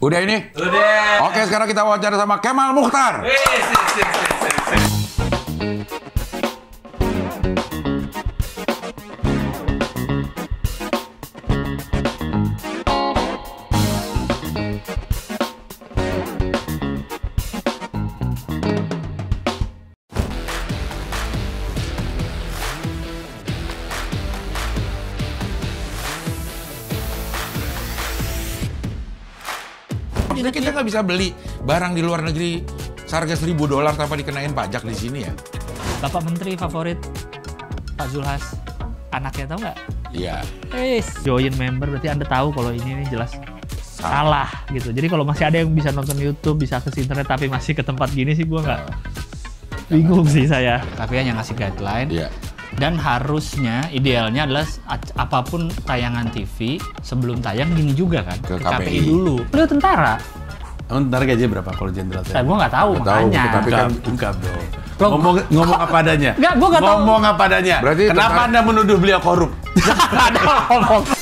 Udah ini? Udah. Oke, sekarang kita wawancara sama Kemal Mukhtar. Jadi kita nggak bisa beli barang di luar negeri seharga $1.000 tanpa dikenain pajak di sini ya. Bapak Menteri favorit Pak Zulhas, anaknya tahu nggak? Iya. Join member berarti Anda tahu kalau ini jelas salah gitu. Jadi kalau masih ada yang bisa nonton YouTube, bisa ke internet tapi masih ke tempat gini sih gua nggak bingung sih saya. Tapi hanya ngasih guideline. Iya. Dan harusnya idealnya adalah apapun tayangan TV sebelum tayang gini juga kan Ke ke KPI KPI dulu. Beliau tentara. Ntar gaji berapa kalau jenderal? Saya gua nggak tahu makanya. tapi kan Enggak dong. Ngomong apa adanya. Nggak, gua nggak tahu. Ngomong apa adanya. Berarti kenapa tentara- Anda menuduh beliau korup?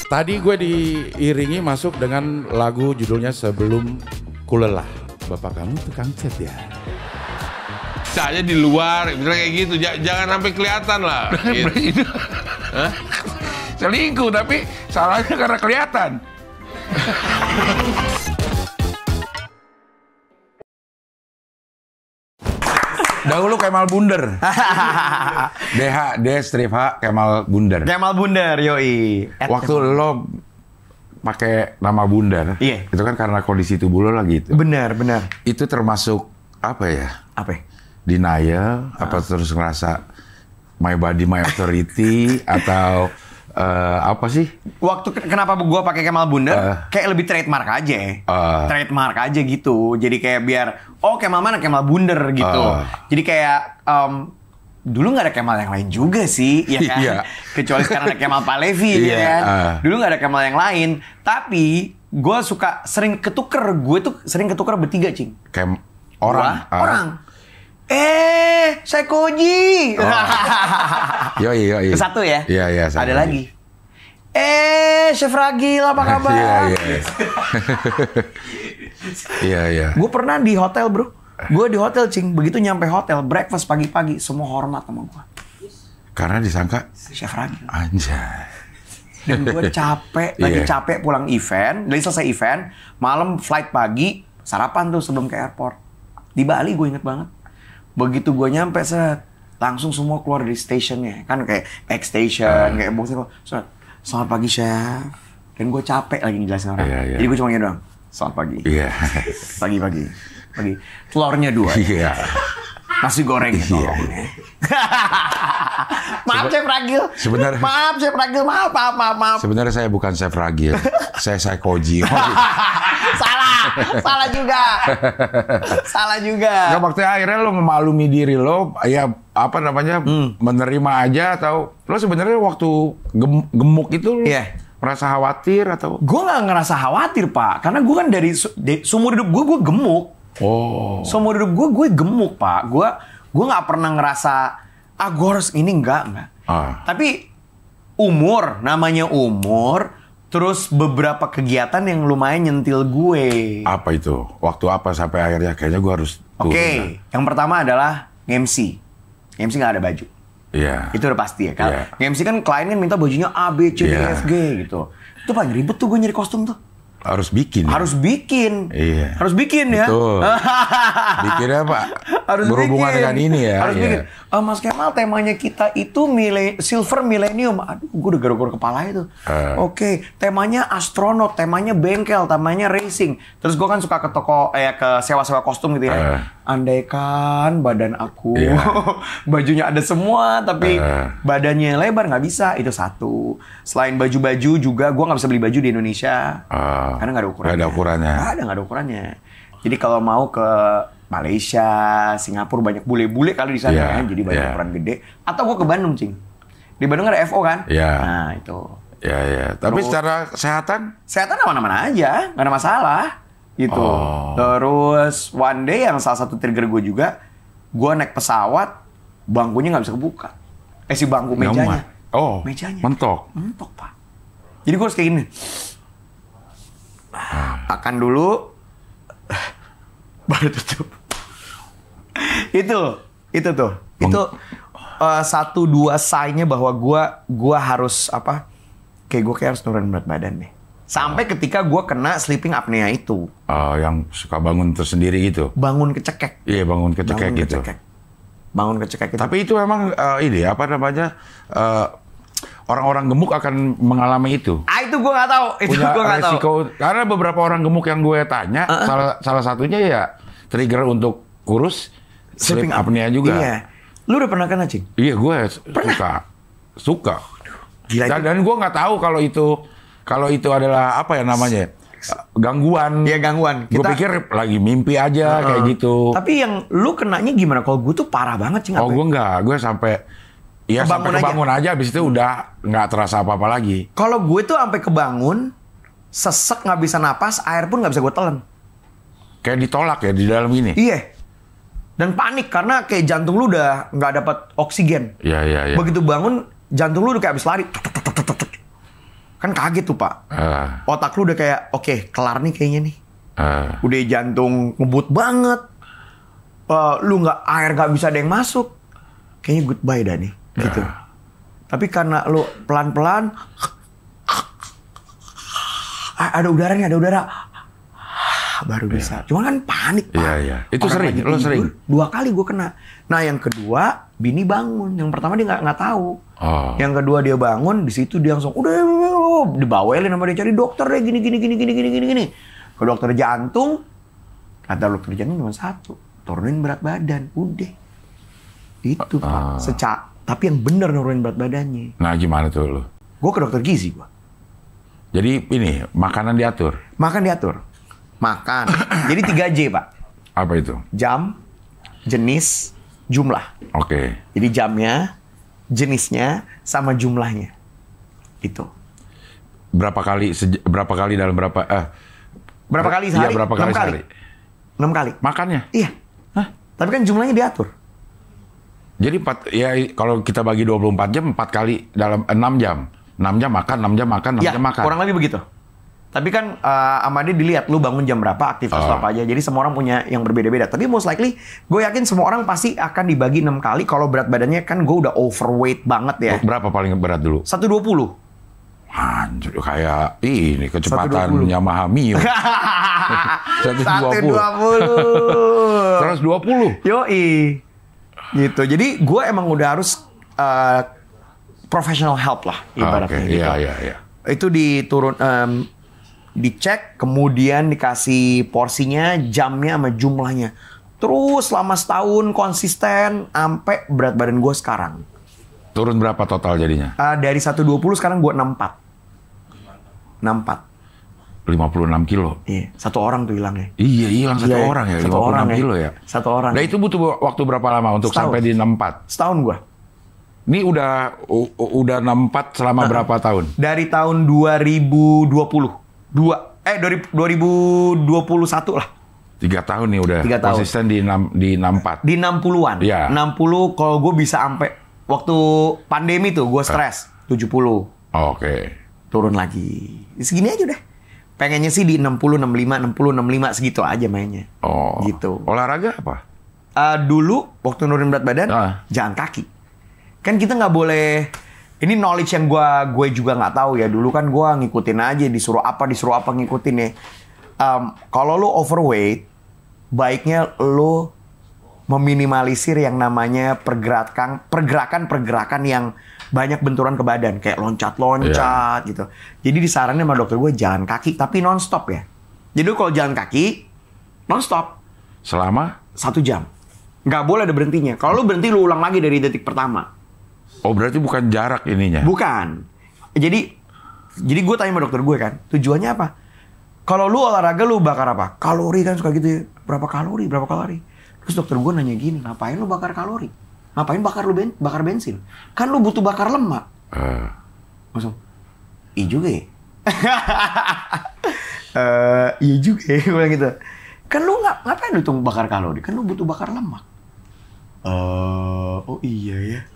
Tadi gue diiringi masuk dengan lagu judulnya Sebelum Kulelah. Bapak kamu tukang cat ya? Saya di luar, misalnya kayak gitu, jangan sampai kelihatan lah. Gitu. Hah? Selingkuh, tapi salahnya karena kelihatan. Dahulu Kemal Bunder. D strip H Kemal Bunder. Kemal Bunder, yoi. Waktu lo pakai nama Bunder, Iya. itu kan karena kondisi tubuh lo lagi itu. Benar. Itu termasuk apa ya? Apa? Denial, apa terus ngerasa my body my authority atau apa sih? Waktu kenapa gua pakai Kemal Bunder? Kayak lebih trademark aja. Trademark aja gitu. Jadi kayak biar Kemal mana? Kemal Bunder gitu. Jadi kayak dulu nggak ada Kemal yang lain juga sih, ya kan? Iya. Kecuali sekarang ada Kemal Palevi, ya kan? Dulu nggak ada Kemal yang lain. Tapi gue suka sering ketuker. Gue tuh sering ketuker bertiga, Cing. Orang. Orang. Saya Koji. Yoi. Satu ya? Iya. Ada lagi. Chef Ragil, apa kabar? Iya. Gue pernah di hotel, bro. Gue di hotel, Cing. Begitu nyampe hotel, breakfast pagi-pagi, semua hormat sama gue. Karena disangka Chef Ragil. anjay. Dan gue capek, lagi capek pulang event. Dari selesai event, malam flight pagi, sarapan tuh sebelum ke airport. Di Bali gue inget banget. Begitu gue nyampe, langsung semua keluar dari stationnya. Kan kayak X station, kayak boxnya. Selamat pagi, Chef. Dan gue capek lagi ngejelasin orang. Iya. Jadi gue cuma gini doang. Selamat pagi. Iya. Pagi. Telurnya 2. Iya. Nasi goreng tolong ya. Maaf Chef Ragil. Sebenarnya- Maaf Chef Ragil, maaf. Sebenarnya saya bukan Chef Ragil, saya Koji. Salah juga. Nggak, waktu akhirnya lo memaklumi diri lo, ya apa namanya, menerima aja atau lo sebenarnya waktu gemuk itu lo merasa khawatir atau? Gue nggak ngerasa khawatir, Pak, karena gue kan dari seumur hidup gue gemuk. Seumur hidup gue gemuk, Pak. Gue nggak pernah ngerasa gue harus ini enggak. Tapi namanya umur. Terus beberapa kegiatan yang lumayan nyentil gue. Apa itu? Waktu apa sampai akhirnya kayaknya gue harus turun. Oke, yang pertama adalah MC. MC nggak ada baju. Iya. Itu udah pasti ya. Kalau MC kan klien kan minta bajunya A, B, C, D, F, G gitu. Itu paling ribet tuh gue nyari kostum tuh. Harus bikin. Harus bikin. Iya. Harus bikin ya. Betul. Bikinnya Pak. Harus berhubungan bikin. dengan ini ya. Harus bikin. Mas Kemal, temanya kita itu Silver Millennium. Aduh, gue udah garuk-garuk kepala itu. Oke, temanya astronot, temanya bengkel, temanya racing. Terus gue kan suka ke toko, ke sewa-sewa kostum gitu ya. Andaikan badan aku, bajunya ada semua, tapi badannya lebar, nggak bisa. Itu satu. Selain baju-baju juga, gue nggak bisa beli baju di Indonesia. Karena nggak ada ukurannya. Nggak ada ukurannya. Jadi kalau mau ke Malaysia, Singapura banyak bule-bule kali di sana kan, jadi banyak ukuran gede. Atau gue ke Bandung, Cing. Di Bandung ada FO kan? Nah itu. Tapi secara kesehatan? Kesehatan aman-aman aja, nggak ada masalah. Gitu. Terus one day yang salah satu trigger gue juga, gue naik pesawat, bangkunya nggak bisa kebuka. Si bangku mejanya. Mejanya. Mentok, Pak. Jadi gue harus kayak gini. Makan dulu, Baru tutup. Itu tuh. Itu satu dua sign-nya bahwa gua harus apa? Kayak gue kayak harus nurunin berat badan nih. Sampai ketika gue kena sleeping apnea itu. Yang suka bangun tersendiri gitu. Bangun kecekek. Iya, bangun kecekek gitu. Bangun kecekek itu. Tapi itu memang ini apa namanya? Orang-orang gemuk akan mengalami itu. Itu gue nggak tahu. Itu Punya gue nggak tahu. resiko. Karena beberapa orang gemuk yang gue tanya, salah satunya ya trigger untuk kurus, sleep apnea juga. Iya. Lu udah pernah kena, Cing? Iya, gue suka. Gila, dan gue nggak tahu kalau itu adalah apa ya namanya, gangguan. Iya, gangguan. Gue pikir lagi mimpi aja kayak gitu. Tapi yang lu kenanya gimana? Kalau gue tuh parah banget, Cing. Gue nggak. Gue sampai kebangun aja. Abis itu udah nggak terasa apa-apa lagi. Kalau gue tuh sampai kebangun, sesek nggak bisa napas, air pun nggak bisa gue telan. Kayak ditolak ya di dalam ini. Iya. Dan panik karena kayak jantung lu udah nggak dapat oksigen. Iya. Begitu bangun, jantung lu udah kayak abis lari. Kan kaget tuh, Pak. Otak lu udah kayak, oke, kelar nih kayaknya nih. Udah jantung ngebut banget. Lu air nggak bisa ada yang masuk. Kayaknya goodbye dah nih. Gitu. Tapi karena lu pelan-pelan, ada udara nih, ada udara. Baru bisa. Cuma kan panik, Pak. Iya. Itu sering, lo sering? 2 kali gue kena. Nah, yang kedua, bini bangun. Yang pertama dia nggak tahu. Yang kedua dia bangun, di situ dia langsung, udah, dibawelin sama dia, cari dokter deh, gini. Ke dokter jantung, kata dokter jantung cuma satu, turunin berat badan, udah. Itu, Pak. Tapi yang bener nurunin berat badannya. Nah, gimana tuh lo? Gue ke dokter gizi, gue. Jadi ini, makanan diatur? Makan diatur. Makan. Jadi 3J, Pak. Apa itu? Jam, jenis, jumlah. Oke. Jadi jamnya, jenisnya, sama jumlahnya. Itu. Berapa kali dalam berapa? Berapa kali sehari? Iya, berapa kali 6 kali. sehari? 6 kali. Makannya? Iya. Hah? Tapi kan jumlahnya diatur. Jadi kalau kita bagi 24 jam, 4 kali dalam 6 jam. 6 jam makan, 6 jam makan, 6 jam makan. Kurang lebih begitu. Tapi kan sama dia dilihat lu bangun jam berapa, aktivitas lu apa aja. Jadi semua orang punya yang berbeda-beda. Tapi most likely, gue yakin semua orang pasti akan dibagi 6 kali. Kalau berat badannya kan gue udah overweight banget ya. Berapa paling berat dulu? 120. Anjir, kayak ini kecepatan Yamaha Mio. 120. 120. Yoi. Gitu. Jadi gue emang udah harus professional help lah ibaratnya gitu. Iya. Itu dicek, kemudian dikasih porsinya, jamnya sama jumlahnya. Terus selama setahun konsisten sampai berat badan gue sekarang. Turun berapa total jadinya? Dari 120 sekarang gue 64. 56 kilo. Iya, satu orang tuh hilangnya. Iya, hilang satu orang ya, 56 kilo ya. Satu orang. Nah, itu butuh waktu berapa lama untuk sampai di 64? Setahun gue. Ini udah 64 selama berapa tahun? Dari tahun 2020. 2021 lah. 3 tahun nih udah 3 tahun. konsisten di 64. Di 60-an. Iya. 60 kalau gue bisa sampai waktu pandemi tuh gue stres 70. Oke. Turun lagi. Segini aja udah. Pengennya sih di 60, 65, 60, 65 segitu aja mainnya. Oh. Gitu. Olahraga apa? Dulu waktu nurunin berat badan jalan kaki. Kan kita nggak boleh. Ini knowledge yang gue juga nggak tahu ya. Dulu kan gue ngikutin aja, disuruh apa ngikutin ya. Kalau lo overweight, baiknya lo meminimalisir yang namanya pergerakan yang banyak benturan ke badan, kayak loncat-loncat gitu. Jadi disarankan sama dokter gue jalan kaki, tapi non-stop ya. Jadi kalau jalan kaki, non-stop. Selama? 1 jam. Nggak boleh ada berhentinya. Kalau lo berhenti, lo ulang lagi dari detik pertama. Oh, berarti bukan jarak ininya? Bukan. Jadi gue tanya sama dokter gue kan, tujuannya apa? Kalau lu olahraga lu bakar apa? Kalori kan suka gitu ya. Berapa kalori? Terus dokter gue nanya gini, ngapain lu bakar kalori? Ngapain bakar bensin? Kan lu butuh bakar lemak. Langsung, iya juga ya? Iya juga ya, gue bilang gitu. Kan lu ngapain lu bakar kalori? Kan lu butuh bakar lemak. Oh iya ya.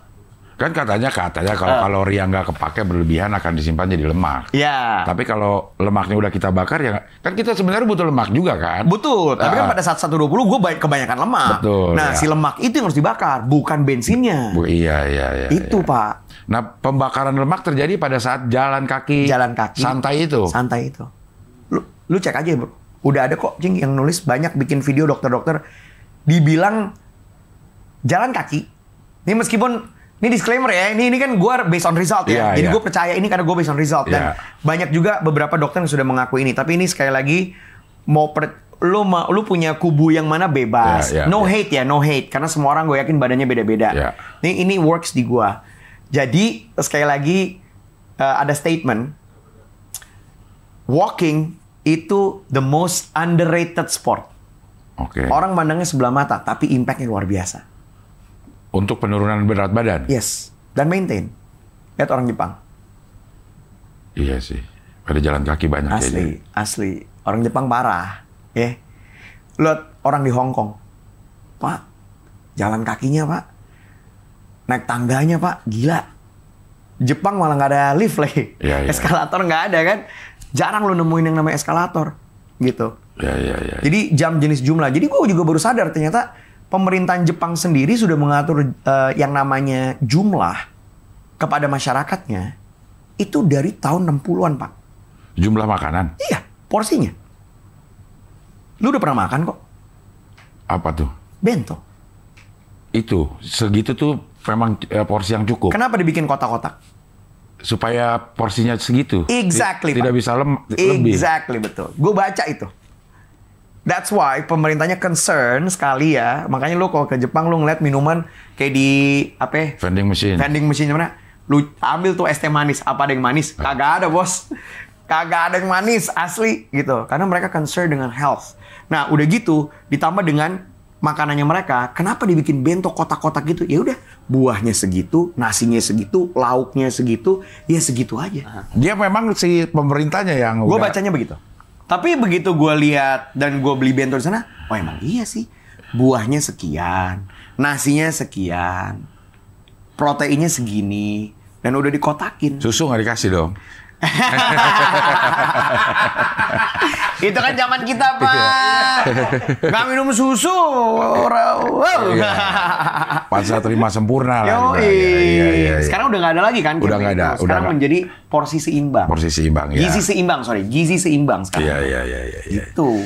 Kan katanya kalau kalori yang nggak kepake berlebihan akan disimpan jadi lemak. Iya. Tapi kalau lemaknya udah kita bakar ya kan kita sebenarnya butuh lemak juga kan. Betul. Tapi kan pada saat 120 gue kebanyakan lemak. Betul. Nah si lemak itu yang harus dibakar, bukan bensinnya. Iya. Itu Pak. Nah pembakaran lemak terjadi pada saat jalan kaki. Santai itu. Santai itu. Lu cek aja bro. Udah ada kok Cing yang nulis banyak bikin video dokter-dokter dibilang jalan kaki. Ini meskipun ini disclaimer ya, ini kan gue based on result ya. Jadi gue percaya ini karena gue based on result. Dan banyak juga beberapa dokter yang sudah mengaku ini. Tapi ini sekali lagi, lu punya kubu yang mana bebas. No hate ya, no hate. Karena semua orang gue yakin badannya beda-beda. Ini works di gue. Jadi sekali lagi, ada statement. Walking itu the most underrated sport. Orang mandangnya sebelah mata, tapi impact-nya luar biasa. Untuk penurunan berat badan? Yes. Dan maintain. Lihat orang Jepang. Iya sih. Pada jalan kaki banyak. Asli. Orang Jepang parah. Lihat orang di Hong Kong. Pak, jalan kakinya Pak. Naik tangganya Pak. Gila. Jepang malah nggak ada lift lagi. Eskalator nggak ada kan. Jarang lu nemuin yang namanya eskalator. Gitu. Jadi jam jenis jumlah. Jadi gue juga baru sadar ternyata pemerintahan Jepang sendiri sudah mengatur yang namanya jumlah kepada masyarakatnya itu dari tahun 60-an, Pak. Jumlah makanan? Iya, porsinya. Lu udah pernah makan kok. Apa tuh? Bento. Itu, segitu tuh memang porsi yang cukup. Kenapa dibikin kotak-kotak? Supaya porsinya segitu. Exactly, Tidak Pak. bisa lebih. Exactly, betul. Gue baca itu. That's why pemerintahnya concern sekali ya. Makanya lu kalau ke Jepang lu ngeliat minuman kayak di vending machine. Vending machine mana? Lu ambil tuh es teh manis. Apa ada yang manis? Kagak ada, Bos. Kagak ada yang manis asli gitu. Karena mereka concern dengan health. Nah, udah gitu ditambah dengan makanannya mereka. Kenapa dibikin bento kotak-kotak gitu? Ya udah, buahnya segitu, nasinya segitu, lauknya segitu, ya segitu aja. Dia memang si pemerintahnya yang Gue bacanya begitu. Tapi begitu gue lihat dan gue beli bento di sana, oh emang iya sih. Buahnya sekian, nasinya sekian, proteinnya segini, dan udah dikotakin. Susu nggak dikasih dong? Itu kan zaman kita, Pak. Nggak minum susu. Pasal terima sempurna lah. Sekarang udah nggak ada lagi kan? Udah nggak ada. Sekarang menjadi porsi seimbang. Porsi seimbang, ya. Gizi seimbang, gizi seimbang sekarang. Iya. Itu.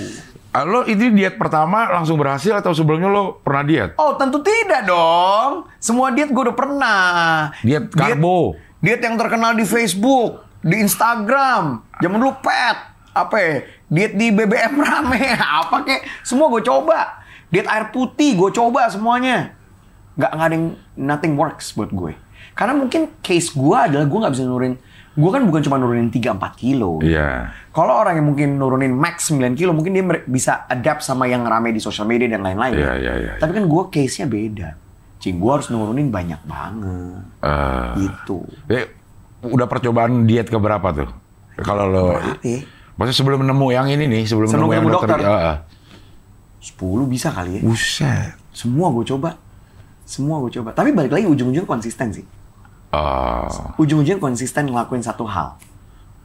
Lo ini diet pertama langsung berhasil atau sebelumnya lo pernah diet? Oh tentu tidak dong. Semua diet gue udah pernah. Diet karbo. Diet yang terkenal di Facebook, di Instagram. Zaman dulu diet di BBM rame. Apa kek? Semua gue coba. Diet air putih gue coba semuanya. Nggak ada yang nothing works buat gue. Karena mungkin case gue adalah gue nggak bisa nurunin. Gue kan bukan cuma nurunin 3-4 kilo. Iya. Kalau orang yang mungkin nurunin max 9 kilo, mungkin dia bisa adapt sama yang rame di sosial media dan lain-lain. Iya. Tapi kan gue case-nya beda. Gue harus nurunin banyak banget. Gitu. Udah percobaan diet keberapa tuh? Kalau lo... Maksudnya sebelum nemu yang ini nih, sebelum nemu yang dokter. 10 bisa kali ya. Buset. Semua gue coba. Tapi balik lagi ujung-ujung konsisten sih. Ujung-ujungnya konsisten ngelakuin satu hal.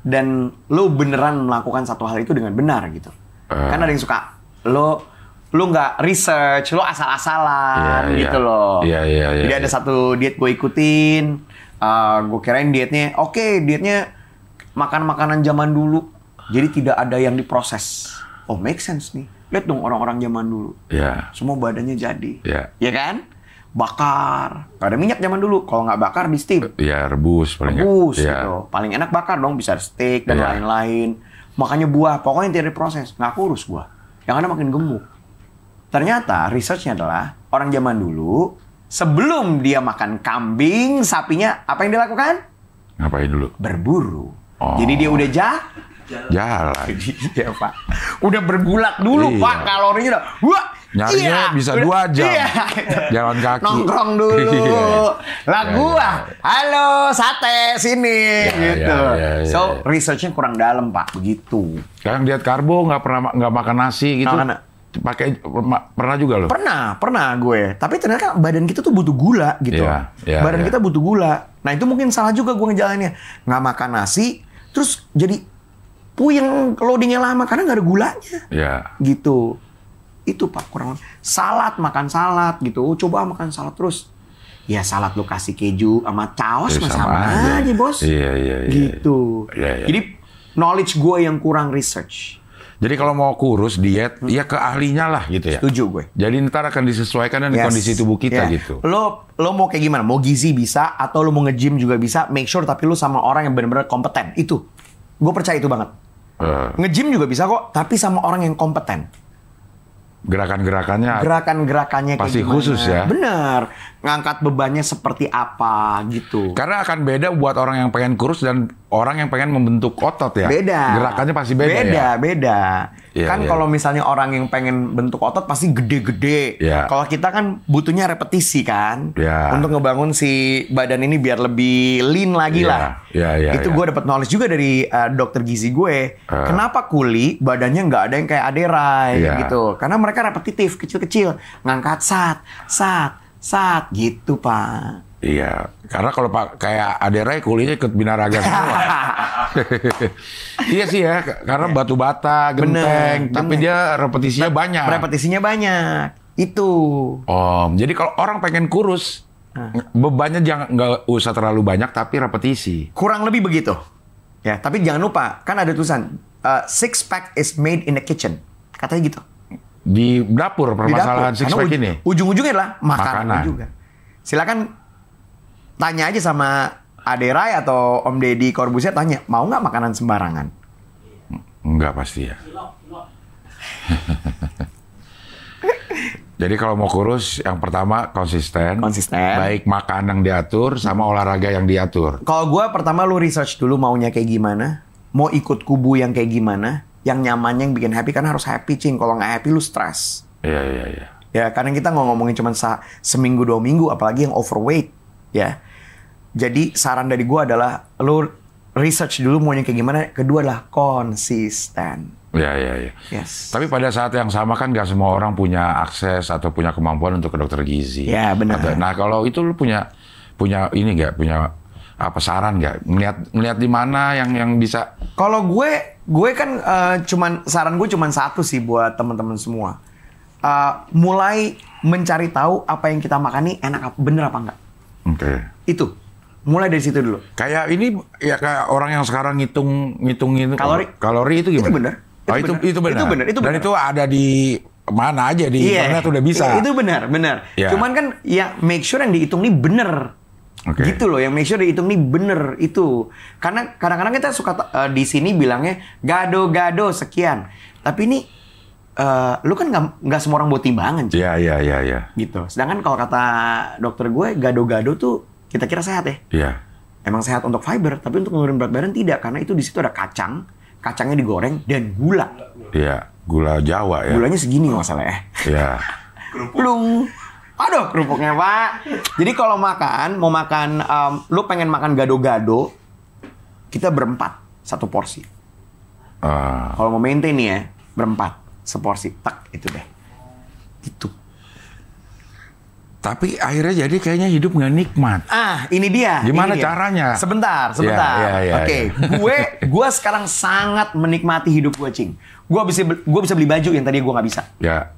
Dan lo beneran melakukan satu hal itu dengan benar gitu. Kan ada yang suka lo nggak research, lo asal-asalan gitu loh. Jadi ada satu diet gue ikutin, gue kirain dietnya dietnya makan makanan zaman dulu. Jadi tidak ada yang diproses. Oh make sense nih. Lihat dong orang-orang zaman dulu. Semua badannya jadi. Ya kan? Bakar. Gak ada minyak zaman dulu. Kalau nggak bakar di steam. Rebus paling gitu. Paling enak bakar dong. Bisa steak dan lain-lain. Makanya buah. Pokoknya tidak diproses. Nggak kurus gua. Yang ada makin gemuk. Ternyata researchnya adalah orang zaman dulu sebelum dia makan kambing, sapinya apa yang dilakukan? Ngapain dulu? Berburu. Jadi dia udah jalan. Iya Pak. Udah bergulat dulu Pak. Kalorinya udah. Nyarinya bisa 2 jam. Jalan kaki. Nongkrong dulu. Halo sate sini. Gitu. So researchnya kurang dalam Pak. Begitu. Sekarang diet karbo nggak makan nasi gitu. pernah juga lo? Pernah gue. Tapi ternyata badan kita tuh butuh gula gitu. Badan kita butuh gula. Nah itu mungkin salah juga gue ngejalannya. Nggak makan nasi, terus jadi puyeng loadingnya lama karena nggak ada gulanya. Gitu. Itu Pak kurang. Salad, makan salad gitu. Coba makan salad terus. Ya salad lu kasih keju sama caos sama aja bos. Gitu. Jadi knowledge gue yang kurang research. Jadi kalau mau kurus diet, ya ke ahlinya lah gitu ya. Setuju gue. Jadi ntar akan disesuaikan dengan kondisi tubuh kita gitu. Lo mau kayak gimana? Mau gizi bisa, atau lo mau nge-gym juga bisa. Make sure tapi lo sama orang yang benar-benar kompeten. Itu. Gue percaya itu banget. Nge-gym juga bisa kok, tapi sama orang yang kompeten. Gerakan-gerakannya pasti kayak khusus ya. Bener. Ngangkat bebannya seperti apa gitu. Karena akan beda buat orang yang pengen kurus dan orang yang pengen membentuk otot ya. Beda. Gerakannya pasti beda. Beda. Kalau misalnya orang yang pengen bentuk otot pasti gede-gede. Kalau kita kan butuhnya repetisi kan. Untuk ngebangun si badan ini biar lebih lean lagi lah. Itu gue dapat knowledge juga dari dokter gizi gue. Kenapa kuli badannya nggak ada yang kayak Aderai gitu. Karena mereka repetitif, kecil-kecil. Ngangkat sat gitu Pak. Iya, karena kalau Pak kayak Aderai kulinya ikut binaraga semua. Iya sih ya, karena batu bata, genteng, tapi dia repetisinya banyak. Itu. Jadi kalau orang pengen kurus, bebannya nggak usah terlalu banyak, tapi repetisi. Kurang lebih begitu. Ya, tapi jangan lupa, kan ada tulisan six pack is made in the kitchen, katanya gitu. Di dapur permasalahan six pack ini. Ujung-ujungnya adalah makanan juga. Silakan tanya aja sama Aderai atau Om Deddy Corbuzier, tanya, mau nggak makanan sembarangan? Enggak pasti ya. Jadi kalau mau kurus, yang pertama konsisten. Baik makan yang diatur, sama olahraga yang diatur. Kalau gue pertama lu research dulu maunya kayak gimana. Mau ikut kubu yang kayak gimana. Yang nyamannya yang bikin happy, karena harus happy, Cing. Kalau nggak happy, lu stres. Iya. Ya, karena kita nggak ngomongin cuma seminggu, 2 minggu, apalagi yang overweight. Ya. Jadi, saran dari gue adalah, lu research dulu maunya kayak gimana. Kedua adalah konsisten. Iya. Yes. Tapi pada saat yang sama kan nggak semua orang punya akses atau punya kemampuan untuk ke dokter gizi. Ya, benar. Nah, kalau itu lu punya ini nggak? Punya apa saran nggak? Ngeliat di mana yang bisa? Kalau gue kan saran gue cuman satu sih buat teman-teman semua. Mulai mencari tahu apa yang kita makan nih enak bener apa enggak. Oke. Itu. Mulai dari situ dulu. Kayak ini ya kayak orang yang sekarang ngitung kalori itu gimana? Itu benar. Dan itu ada di mana aja di internet udah bisa. Itu benar. Yeah. Cuman kan ya make sure yang dihitung nih bener. Gitu loh, yang make sure dihitung nih bener itu. Karena kadang-kadang kita suka di sini bilangnya gado-gado sekian. Tapi ini lu kan nggak semua orang buat timbangan. Iya. Gitu. Sedangkan kalau kata dokter gue gado-gado tuh kita kira sehat ya. Iya. Emang sehat untuk fiber, tapi untuk menurunkan berat badan tidak, karena itu di situ ada kacangnya digoreng dan gula. Iya, gula Jawa ya. Gulanya segini nggak salah ya. Iya. Plung. Aduh, kerupuknya Pak. Jadi kalau lu pengen makan gado-gado, kita berempat satu porsi. Kalau mau maintain nih ya, berempat seporsi, tak itu deh. Itu. Tapi akhirnya jadi kayaknya hidup nggak nikmat. Ini dia. Gimana caranya? Sebentar. Ya. Oke, gue sekarang sangat menikmati hidup gue, Cing. Gue bisa beli baju yang tadi gue nggak bisa. Ya.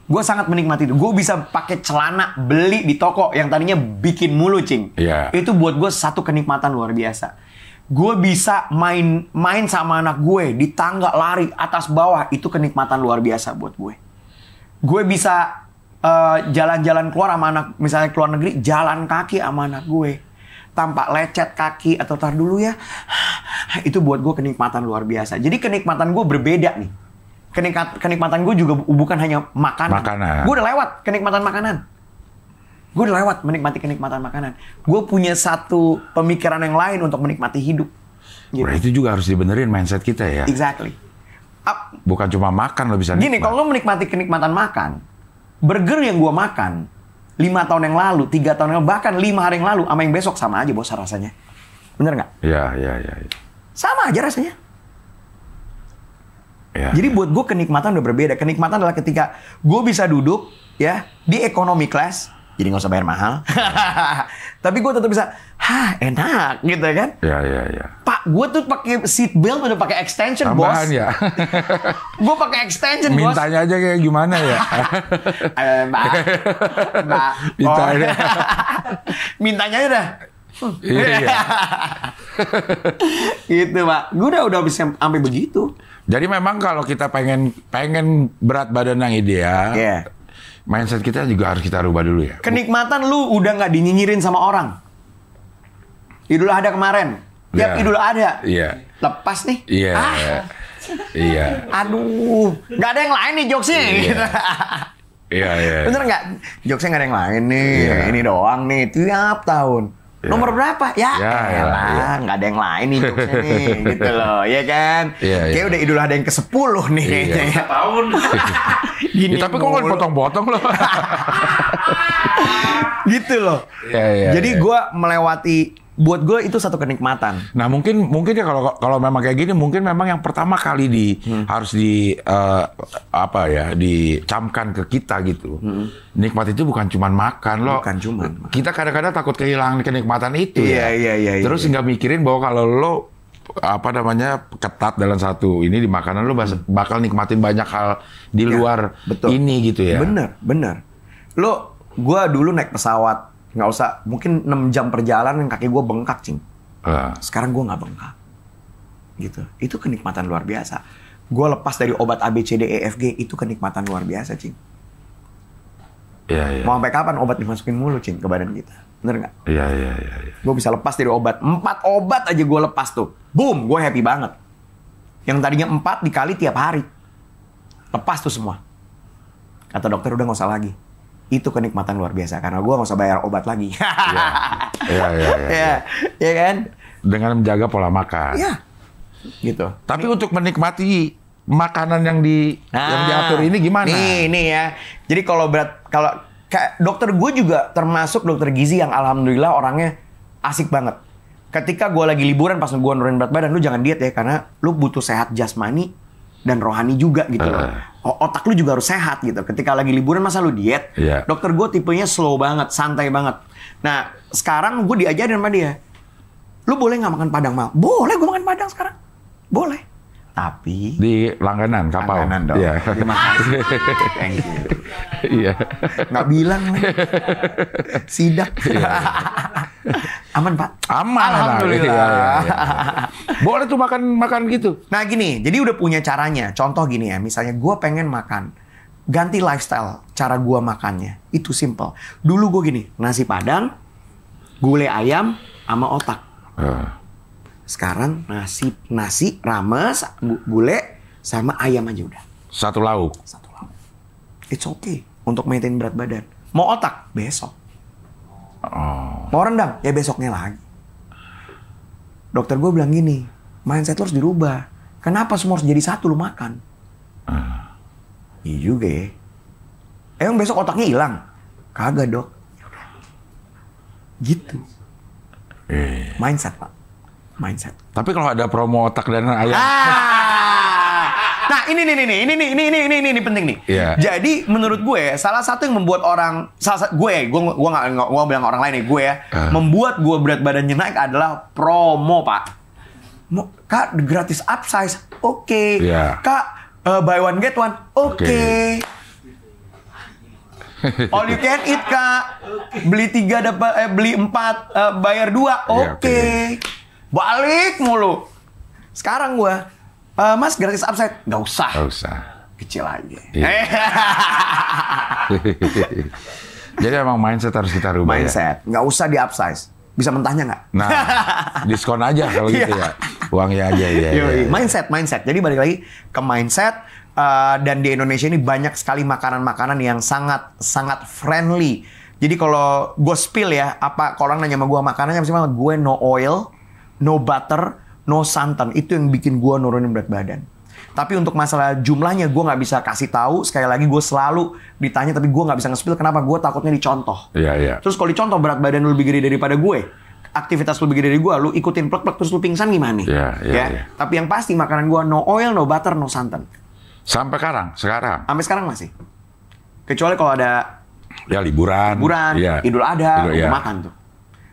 Gue sangat menikmati itu. Gue bisa pakai celana beli di toko yang tadinya bikin mulu, Cing. Yeah. Itu buat gue satu kenikmatan luar biasa. Gue bisa main sama anak gue di tangga, lari atas bawah. Itu kenikmatan luar biasa buat gue. Gue bisa jalan-jalan keluar sama anak, misalnya keluar negeri, jalan kaki sama anak gue. Tanpa lecet kaki atau tar dulu ya. Itu buat gue kenikmatan luar biasa. Jadi kenikmatan gue berbeda nih. Kenikmatan gue juga bukan hanya makanan. Gue udah lewat kenikmatan makanan. Gue udah lewat menikmati kenikmatan makanan. Gue punya satu pemikiran yang lain untuk menikmati hidup. Gitu. Berarti juga harus dibenerin mindset kita ya. Exactly. Bukan cuma makan lo bisa nikmat. Gini, kalau lo menikmati kenikmatan makan, burger yang gue makan 5 tahun yang lalu, 3 tahun yang lalu, bahkan 5 hari yang lalu, sama yang besok sama aja bos rasanya. Bener nggak? Iya. Sama aja rasanya. Ya, Jadi buat gue kenikmatan udah berbeda. Kenikmatan adalah ketika gue bisa duduk ya di economy class, jadi nggak usah bayar mahal. Tapi gue tetap bisa, enak gitu kan? Ya. Pak, gue tuh pakai seat belt udah pakai extension, Tambahan bos. ya. Gue pakai extension, bos. Mintanya aja kayak gimana ya? Mbak. Mintanya. Mintanya aja dah. Iya. Gitu, Pak. Gue udah bisa sampai begitu. Jadi memang kalau kita pengen berat badan yang ideal, Iya. mindset kita juga harus kita rubah dulu ya. Kenikmatan lu udah nggak dinyinyirin sama orang. Idul Adha kemarin. Tiap Ya. Idul Adha. Iya. Lepas nih. Iya. Iya. Aduh. Nggak ada yang lain nih jokesnya. Gitu. Iya. Bener nggak? Jokesnya nggak ada yang lain nih. Iya. Ini doang nih. Tiap tahun. Iya. Nomor berapa? Ya elah, iya. nggak ada yang lain nih jokesnya nih. Gitu loh. Ya kan? Iya, Kayak iya. udah Idul Adha yang ke-10 nih kayaknya. Ya. Tahun. Gini Ya, tapi kok nggak mulu. potong-potong loh? Gitu loh. Iya. Jadi gue melewati, buat gue itu satu kenikmatan. Nah mungkin ya kalau memang kayak gini, mungkin memang yang pertama kali harus dicamkan ke kita gitu. Nikmat itu bukan cuma makan loh. Bukan cuman. Kita kadang-kadang takut kehilangan kenikmatan itu ya. Iya. Terus nggak mikirin bahwa kalau lo ketat dalam satu ini di makanan, lo bakal nikmatin banyak hal di luar betul. ini gitu ya. Bener. Gue dulu naik pesawat, nggak usah, mungkin 6 jam perjalanan kaki gue bengkak, Cing. Sekarang gue nggak bengkak. Gitu. Itu kenikmatan luar biasa. Gue lepas dari obat A, B, C, D, E, F, G, itu kenikmatan luar biasa, Cing. Iya. Mau sampai kapan obat dimasukin mulu, Cing, ke badan kita? Bener nggak? Iya. Gue bisa lepas dari obat. 4 obat aja gue lepas tuh. Boom, gue happy banget. Yang tadinya 4 dikali tiap hari. Lepas tuh semua. Kata dokter udah nggak usah lagi. Itu kenikmatan luar biasa. Karena gue nggak usah bayar obat lagi. Iya. Iya kan? Dengan menjaga pola makan. Iya. Gitu. Tapi untuk menikmati makanan yang diatur ini gimana? Nih ya. Jadi kalau kayak dokter gue juga termasuk dokter gizi yang alhamdulillah orangnya asik banget. Ketika gue lagi liburan pas gue nurunin berat badan, lu jangan diet ya karena lu butuh sehat jasmani dan rohani juga gitu loh. Otak lu juga harus sehat gitu. Ketika lagi liburan masa lu diet? Iya. Dokter gue tipenya slow banget, santai banget. Nah sekarang gue diajarin sama dia, lu boleh nggak makan padang mal? Boleh gue makan padang sekarang, boleh. Tapi Di langganan kapal. langganan dong. Iya. Terima kasih. Thank you. Iya. Nggak bilang nih. Sidak. Aman, Pak? Aman. Alhamdulillah. Iya. Boleh tuh makan gitu. Nah gini, jadi udah punya caranya. Contoh gini ya, misalnya gue pengen makan. Ganti lifestyle cara gue makannya. Itu simple. Dulu gue gini, nasi padang, gulai ayam, sama otak. Sekarang nasi rames, gulai, sama ayam aja udah. Satu lauk. Satu lauk. It's okay untuk maintain berat badan. Mau otak? Besok. Mau rendang? Ya besoknya lagi. Dokter gue bilang gini, mindset lo harus dirubah. Kenapa semua harus jadi satu lo makan? Iya juga ya. Emang besok otaknya hilang? Kagak, Dok. Gitu. Mindset, Pak. Mindset. Tapi kalau ada promo otak dan ayam. Nah, ini penting nih. Iya. Jadi menurut gue salah satu yang membuat orang gue nggak bilang orang lain nih, gue ya, membuat gue berat badannya naik adalah promo, Pak. Kak, gratis upsize. Oke. Iya. Kak, buy one get one. Oke. All you can eat, Kak. Beli 3 dapat beli 4 bayar 2. Iya, Oke. Balik mulu. Sekarang gue, Mas gratis upside. Nggak usah. Nggak usah. Kecil aja. Iya. Jadi emang mindset harus kita rubah. Mindset. Nggak usah di upsize. Bisa mentahnya nggak? Nah, diskon aja kalau gitu ya. Uangnya aja ya. Yoi. Mindset. Jadi balik lagi ke mindset. Dan di Indonesia ini banyak sekali makanan-makanan yang sangat friendly. Jadi kalau gue spill ya, kalau orang nanya sama gue makanannya apa sih, gue no oil, no butter, no santan. Itu yang bikin gue nurunin berat badan. Tapi untuk masalah jumlahnya gue nggak bisa kasih tahu. Sekali lagi gue selalu ditanya, tapi gue nggak bisa nge-spill. Kenapa? Gue takutnya dicontoh. Iya. Terus kalau dicontoh berat badan lu lebih gede daripada gue, aktivitas lu lebih gede dari gue, lu ikutin plek-plek terus lu pingsan gimana? Iya. Tapi yang pasti makanan gue no oil, no butter, no santan. Sampai sekarang. Sampai sekarang masih. Kecuali kalau ada Ya liburan. Iya. Idul Adha, Iya. makan tuh.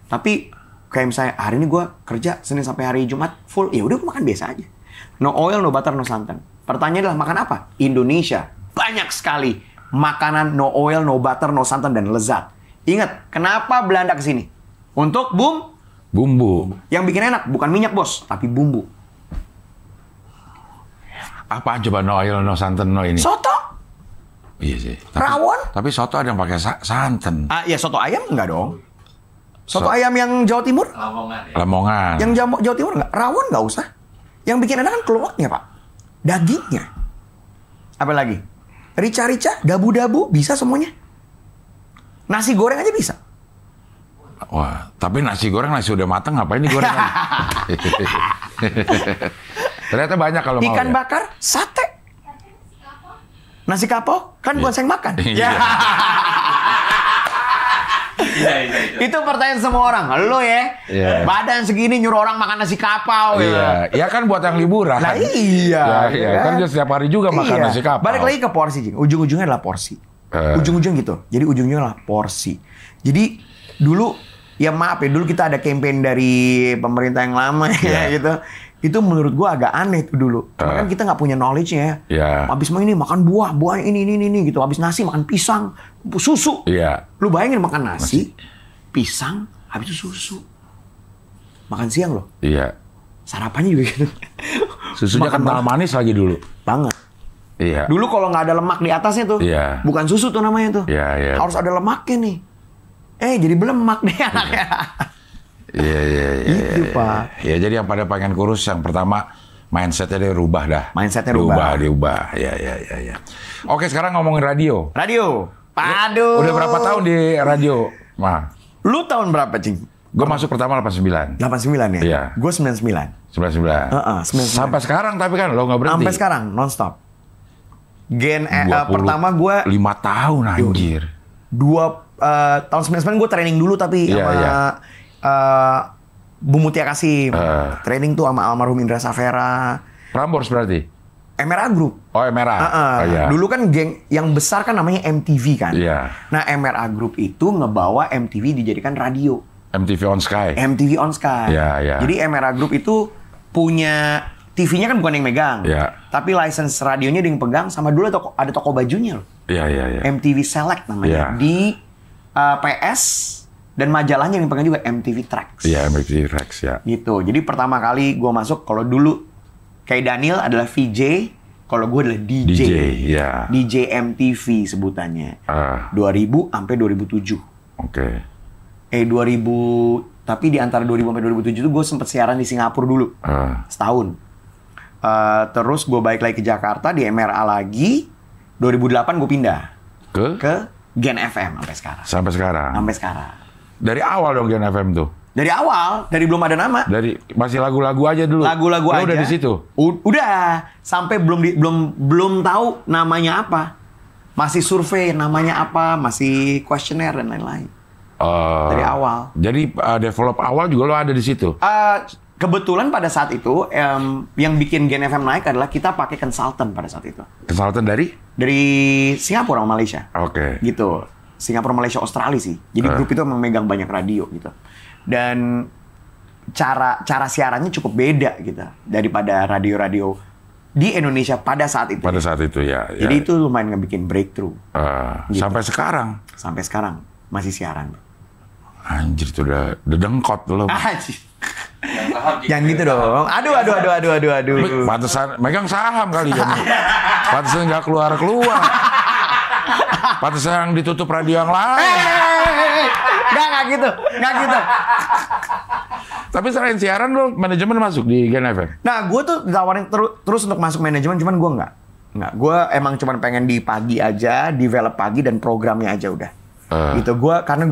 Tapi kayak misalnya hari ini gue kerja Senin sampai hari Jumat full, ya udah gue makan biasa aja. No oil, no butter, no santan. Pertanyaannya adalah makan apa? Indonesia banyak sekali makanan no oil, no butter, no santan dan lezat. Ingat, kenapa Belanda kesini? Untuk Bumbu. yang bikin enak bukan minyak bos, tapi bumbu. Apaan coba no oil, no santan, no ini? Soto, Iya sih. rawon. Tapi soto ada yang pakai santan. Ya soto ayam enggak dong. Soto ayam yang Jawa Timur? Lamongan. Yang Jawa Timur enggak? Rawon enggak usah. Yang bikin enak kan keluaknya, Pak. Dagingnya. Apa lagi? Rica-rica, dabu-dabu, bisa semuanya. Nasi goreng aja bisa. Wah, tapi nasi goreng nasi udah mateng ngapain digoreng? Ternyata banyak kalau mau. Ikan ya. bakar, sate. Nasi kapau, kan bukan saya yang makan. Iya. Itu pertanyaan semua orang. Lo ya, Iya. badan segini nyuruh orang makan nasi kapau. Iya, ya kan buat yang liburan. Nah iya. Iya, kan dia setiap hari juga makan Iya. nasi kapau. Balik lagi ke porsi, Jing. Ujung-ujungnya adalah porsi. Ujung-ujung gitu. Jadi ujungnya adalah porsi. Jadi dulu, ya maaf ya, dulu kita ada campaign dari pemerintah yang lama ya gitu. Itu menurut gua agak aneh tuh dulu. Cuma kan kita nggak punya knowledge-nya ya. Iya. Habis ini makan buah ini gitu. Habis nasi makan pisang, susu. Iya. Lu bayangin makan nasi, pisang, habis itu susu. Makan siang loh. Iya. Sarapannya juga gitu. Susunya Makan kental manis lagi dulu. banget. Iya. Dulu kalau nggak ada lemak di atasnya tuh, Iya. bukan susu tuh namanya tuh. Iya, iya. Harus ada lemaknya nih. Jadi belemak deh anaknya. Iya. Gitu, Pak. Ya jadi yang pada pengen kurus yang pertama mindsetnya dia rubah dah. Mindsetnya rubah. Diubah. Ya. Oke, sekarang ngomongin radio. Radio. Aduh. Udah berapa tahun di radio, Mah? Lu tahun berapa, Cing? Gue masuk pertama 89. 89 ya? Iya. Gue 99. 99. 99. Sampai sekarang tapi kan lo nggak berhenti. Sampai sekarang, non-stop. Pertama 5 gue tahun anjir. tahun 99 gue training dulu tapi Iya, sama iya. Bu Mutia Kasim. Training tuh sama almarhum Indra Safera. Prambors berarti? MRA Group. Oh, MRA. Oh, iya. Dulu kan geng yang besar kan namanya MTV kan. Iya. Nah MRA Group itu ngebawa MTV dijadikan radio. MTV on Sky. MTV on Sky. Iya, iya. Jadi MRA Group itu punya TV-nya kan bukan yang megang. Iya. Tapi license radionya dia yang pegang sama dulu ada toko bajunya loh. Iya. MTV Select namanya. Iya. Di PS dan majalahnya yang pegang juga MTV Tracks. Iya, MTV Rex ya. Gitu. Jadi pertama kali gue masuk, kalau dulu kayak Daniel adalah VJ, kalau gue adalah DJ. DJ, ya. DJ MTV sebutannya. 2000 sampai 2007. Oke. 2000, tapi di antara 2000 sampai 2007 itu gue sempet siaran di Singapura dulu. Setahun. Terus gue balik lagi ke Jakarta di MRA lagi. 2008 gue pindah ke Gen FM sampai sekarang. Sampai sekarang. Sampai sekarang. Dari awal dong Gen FM tuh. Dari awal, dari belum ada nama. Dari masih lagu-lagu aja dulu. Lagu-lagu aja. Udah di situ. Udah, sampai belum tahu namanya apa. Masih survei namanya apa, masih kuesioner dan lain-lain. Dari awal. Jadi develop awal juga lo ada di situ. Kebetulan pada saat itu yang bikin Gen FM naik adalah kita pakai konsultan pada saat itu. Konsultan dari Singapura sama Malaysia. Oke. Gitu. Singapura, Malaysia, Australia sih. Jadi grup itu memegang banyak radio gitu. Dan cara siarannya cukup beda gitu daripada radio-radio di Indonesia pada saat itu. Pada saat itu ya. Jadi itu lumayan ngebikin breakthrough. Gitu. Sampai sekarang. Sampai sekarang masih siaran. Anjir itu udah dengkot lo. Jangan gitu dong. Aduh. Pantesan megang saham kali ya. Pantesan nggak keluar. Pantesan yang ditutup radio yang lain. Nggak gitu. Tapi selain siaran lo manajemen masuk di Gen FM? Nah, gue tuh ditawarin terus untuk masuk manajemen, cuman gue nggak. Gue emang cuman pengen di pagi aja, develop pagi dan programnya aja udah. Gitu. Karena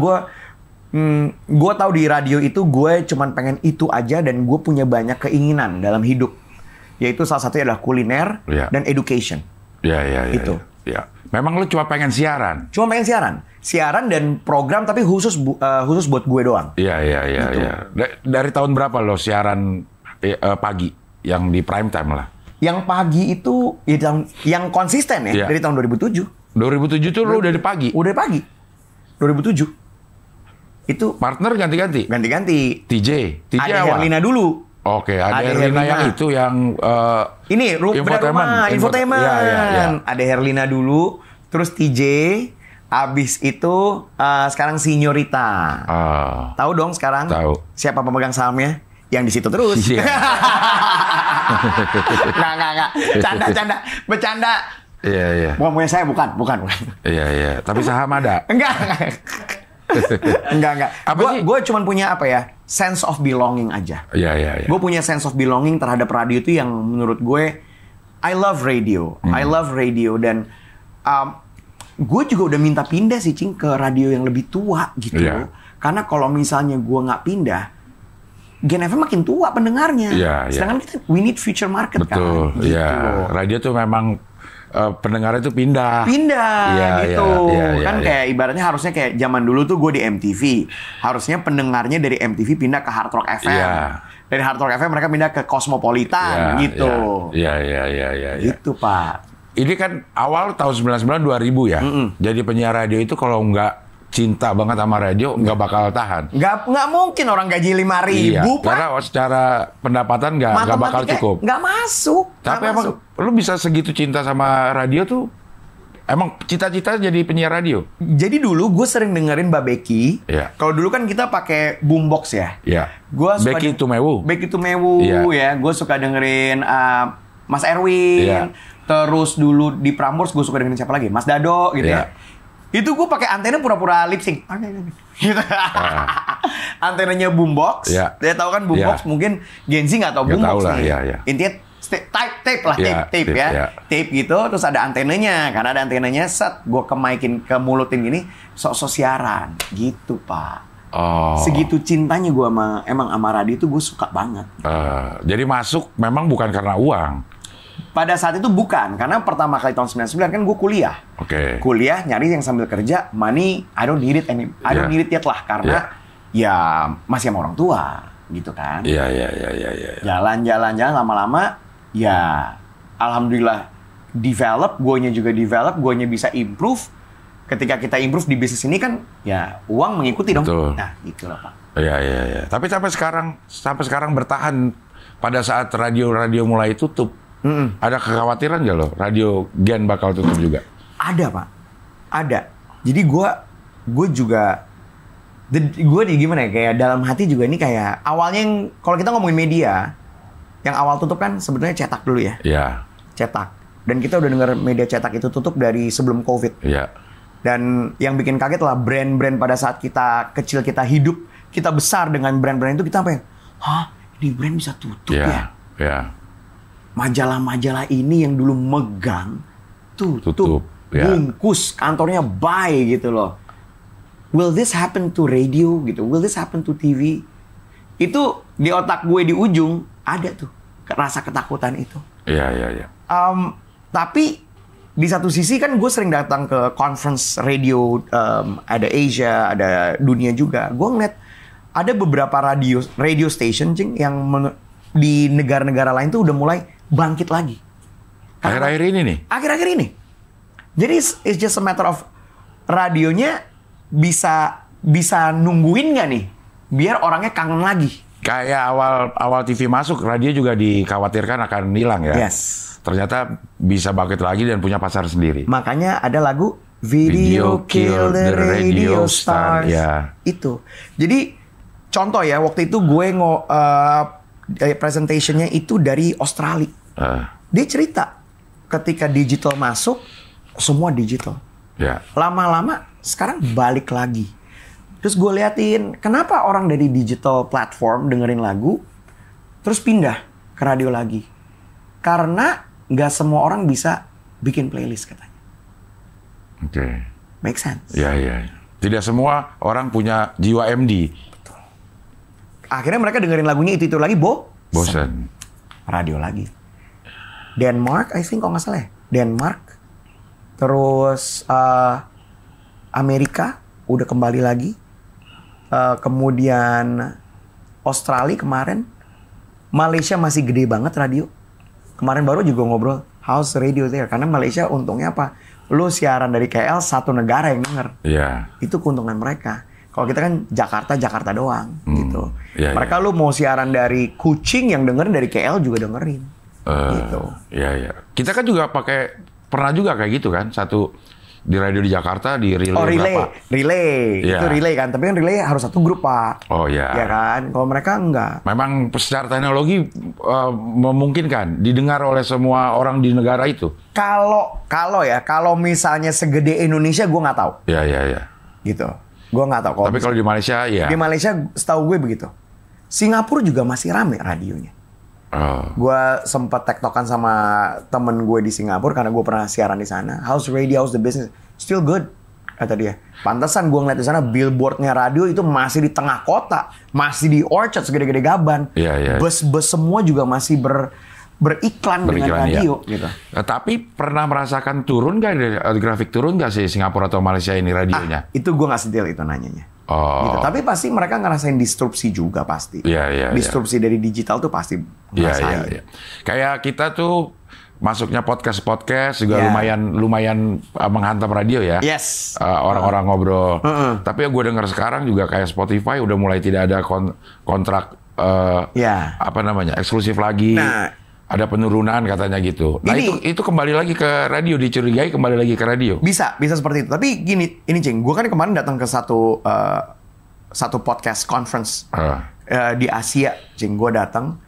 gue tahu di radio itu gue cuman pengen itu aja dan gue punya banyak keinginan dalam hidup. Yaitu salah satunya adalah kuliner dan education. Iya. Itu. Ya. Memang lu cuma pengen siaran? Cuma pengen siaran dan program tapi khusus buat gue doang. Iya. Dari tahun berapa lo siaran pagi yang di prime time lah? Yang pagi itu yang konsisten ya dari tahun 2007. 2007 tuh lu udah di pagi. Udah pagi. 2007. Itu Partner ganti-ganti. ganti-ganti. TJ Ada awal. Herlina dulu. Oke, ada Herlina yang itu yang ini infotainment. Ya. Ada Herlina dulu, terus TJ, abis itu sekarang Signorita. Tahu dong sekarang? Tahu. Siapa pemegang sahamnya? Yang di situ terus. Iya. Nggak. Bercanda. Iya. Bukan saya, bukan. Iya. Tapi saham ada. Enggak. Apa sih? Gue cuma punya apa ya? Sense of belonging aja. Iya. Gue punya sense of belonging terhadap radio itu yang menurut gue, I love radio. Dan gue juga udah minta pindah sih, Cing, ke radio yang lebih tua gitu. Iya. Karena kalau misalnya gue nggak pindah, Gen FM makin tua pendengarnya. Sedangkan kita, we need future market. Betul, kan. Gitu. Radio tuh memang pendengarnya itu pindah gitu. Iya. Kayak ibaratnya harusnya kayak zaman dulu tuh gue di MTV, harusnya pendengarnya dari MTV pindah ke Hard Rock FM. Dari Hard Rock FM mereka pindah ke Cosmopolitan gitu. Iya. Gitu, Pak. Ini kan awal tahun 99 2000 ya. Jadi penyiar radio itu kalau nggak cinta banget sama radio nggak bakal tahan. Nggak mungkin orang gaji 5.000, Pak. Karena secara pendapatan nggak bakal cukup. Nggak masuk. Tapi emang lu bisa segitu cinta sama radio tuh? Emang cita-cita jadi penyiar radio? Jadi dulu gue sering dengerin Mbak Becky. Iya. Kalau dulu kan kita pakai boombox ya. Iya. Becky Tumewu ya. Gue suka dengerin Mas Erwin. Iya. Terus dulu di Prambors gue suka dengerin siapa lagi? Mas Dado gitu ya. Itu gue pakai antena pura-pura lip sync. Gitu. Antenanya boombox. Yeah. Dia tahu kan boombox, mungkin Gen Z nggak tahu boombox nih. Intinya tape gitu, terus ada antenanya. Karena ada antenanya, gue kemaikin, kemulutin gini, sok-sok siaran. Gitu, Pak. Segitu cintanya gue sama radio itu gue suka banget. Jadi masuk memang bukan karena uang. Pada saat itu bukan, karena pertama kali tahun 99 kan gue kuliah. Kuliah nyari yang sambil kerja, money I don't need it yet lah, karena ya masih sama orang tua gitu kan. Iya. Jalan lama-lama ya alhamdulillah guanya bisa improve. Ketika kita improve di bisnis ini kan ya uang mengikuti dong. Betul. Nah, gitu lah, Pak. Iya. Tapi sampai sekarang bertahan pada saat radio mulai tutup. Ada kekhawatiran nggak lo radio Gen bakal tutup juga? Ada, Pak. Ada. Jadi gue juga gimana ya, kayak dalam hati juga ini kayak awalnya yang kalau kita ngomongin media yang awal tutup kan sebenarnya cetak dulu ya. Iya. Cetak. Dan kita udah dengar media cetak itu tutup dari sebelum COVID. Iya. Dan yang bikin kaget lah brand-brand pada saat kita kecil, kita hidup, kita besar dengan brand-brand itu, kita apa ya? Hah? Ini brand bisa tutup ya? Iya. Majalah-majalah ini yang dulu megang tutup. Bungkus, kantornya bye gitu loh. Will this happen to radio gitu? Will this happen to TV? Itu di otak gue di ujung ada tuh rasa ketakutan itu. Iya. Tapi di satu sisi kan gue sering datang ke conference radio, ada Asia, ada dunia juga. Gue ngeliat ada beberapa radio station, Cing, yang di negara-negara lain tuh udah mulai bangkit lagi. Akhir-akhir ini nih? Akhir-akhir ini. Jadi it's just a matter of radionya bisa nungguin nggak nih? Biar orangnya kangen lagi. Kayak awal TV masuk, radio juga dikhawatirkan akan hilang ya. Yes. Ternyata bisa bangkit lagi dan punya pasar sendiri. Makanya ada lagu Video Kill the Radio Stars. Ya. Itu. Jadi contoh ya, waktu itu gue presentationnya itu dari Australia. Dia cerita ketika digital masuk, semua digital. Lama-lama sekarang balik lagi. Terus gue liatin, kenapa orang dari digital platform dengerin lagu, terus pindah ke radio lagi? Karena nggak semua orang bisa bikin playlist katanya. Make sense? Iya. Tidak semua orang punya jiwa MD. Betul. Akhirnya mereka dengerin lagunya itu lagi, bosen. Radio lagi. Denmark, I think kalau nggak salah ya. Denmark. Terus Amerika udah kembali lagi. Kemudian Australia kemarin. Malaysia masih gede banget radio. Kemarin baru juga ngobrol, how's radio there? Karena Malaysia untungnya apa? Lu siaran dari KL satu negara yang denger. Iya. Itu keuntungan mereka. Kalau kita kan Jakarta doang gitu. Iya, Mereka lu mau siaran dari Kuching yang dengerin dari KL juga dengerin. Gitu. Iya. Kita kan juga pernah juga kayak gitu kan, satu di radio di Jakarta di relay berapa? Relay. Iya. Itu relay kan. Tapi kan relay harus satu grup, Pak. Oh iya. Ya kan? Kalau mereka enggak. Memang secara teknologi memungkinkan didengar oleh semua orang di negara itu. Kalau misalnya segede Indonesia gue nggak tahu. Iya. Gitu. Gue nggak tahu. Tapi kalau di Malaysia ya. Di Malaysia setahu gue begitu. Singapura juga masih rame radionya. Gue sempat tektokan sama temen gue di Singapura karena gue pernah siaran di sana. How's radio, how's the business? Still good, kata dia. Pantesan gue ngeliat di sana billboardnya radio itu masih di tengah kota, masih di Orchard segede-gede gaban. Iya. Bus-bus semua juga masih beriklan dengan radio. Ya. Gitu. Tapi pernah merasakan grafik turun nggak sih Singapura atau Malaysia ini radionya? Itu gue nggak setil itu nanyanya. Gitu. Tapi pasti mereka ngerasain disrupsi juga pasti. Iya. Disrupsi dari digital tuh pasti ngerasain. Iya. Kayak kita tuh masuknya podcast juga lumayan menghantam radio ya. Yes. Orang-orang ngobrol. Tapi gue dengar sekarang juga kayak Spotify udah mulai tidak ada kontrak eksklusif lagi. Nah, ada penurunan katanya gitu. Nah itu kembali lagi ke radio, dicurigai kembali lagi ke radio. Bisa seperti itu. Tapi gini, ini Cing, gue kan kemarin datang ke satu podcast conference di Asia, Cing. Gue datang,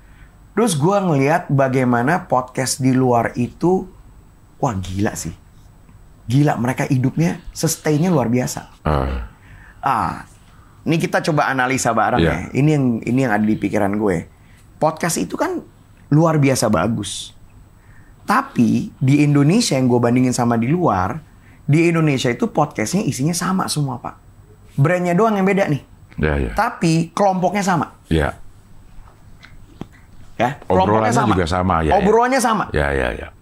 terus gue ngelihat bagaimana podcast di luar itu, wah gila sih. Gila, mereka hidupnya sustain-nya luar biasa. Ini kita coba analisa bareng ya. Ini yang ada di pikiran gue. Podcast itu kan luar biasa bagus. Tapi di Indonesia yang gue bandingin sama di luar, di Indonesia itu podcastnya isinya sama semua, Pak. Brandnya doang yang beda nih. Iya. Tapi kelompoknya sama. Iya. Ya, kelompoknya sama. Juga sama. Obrolannya sama. Iya.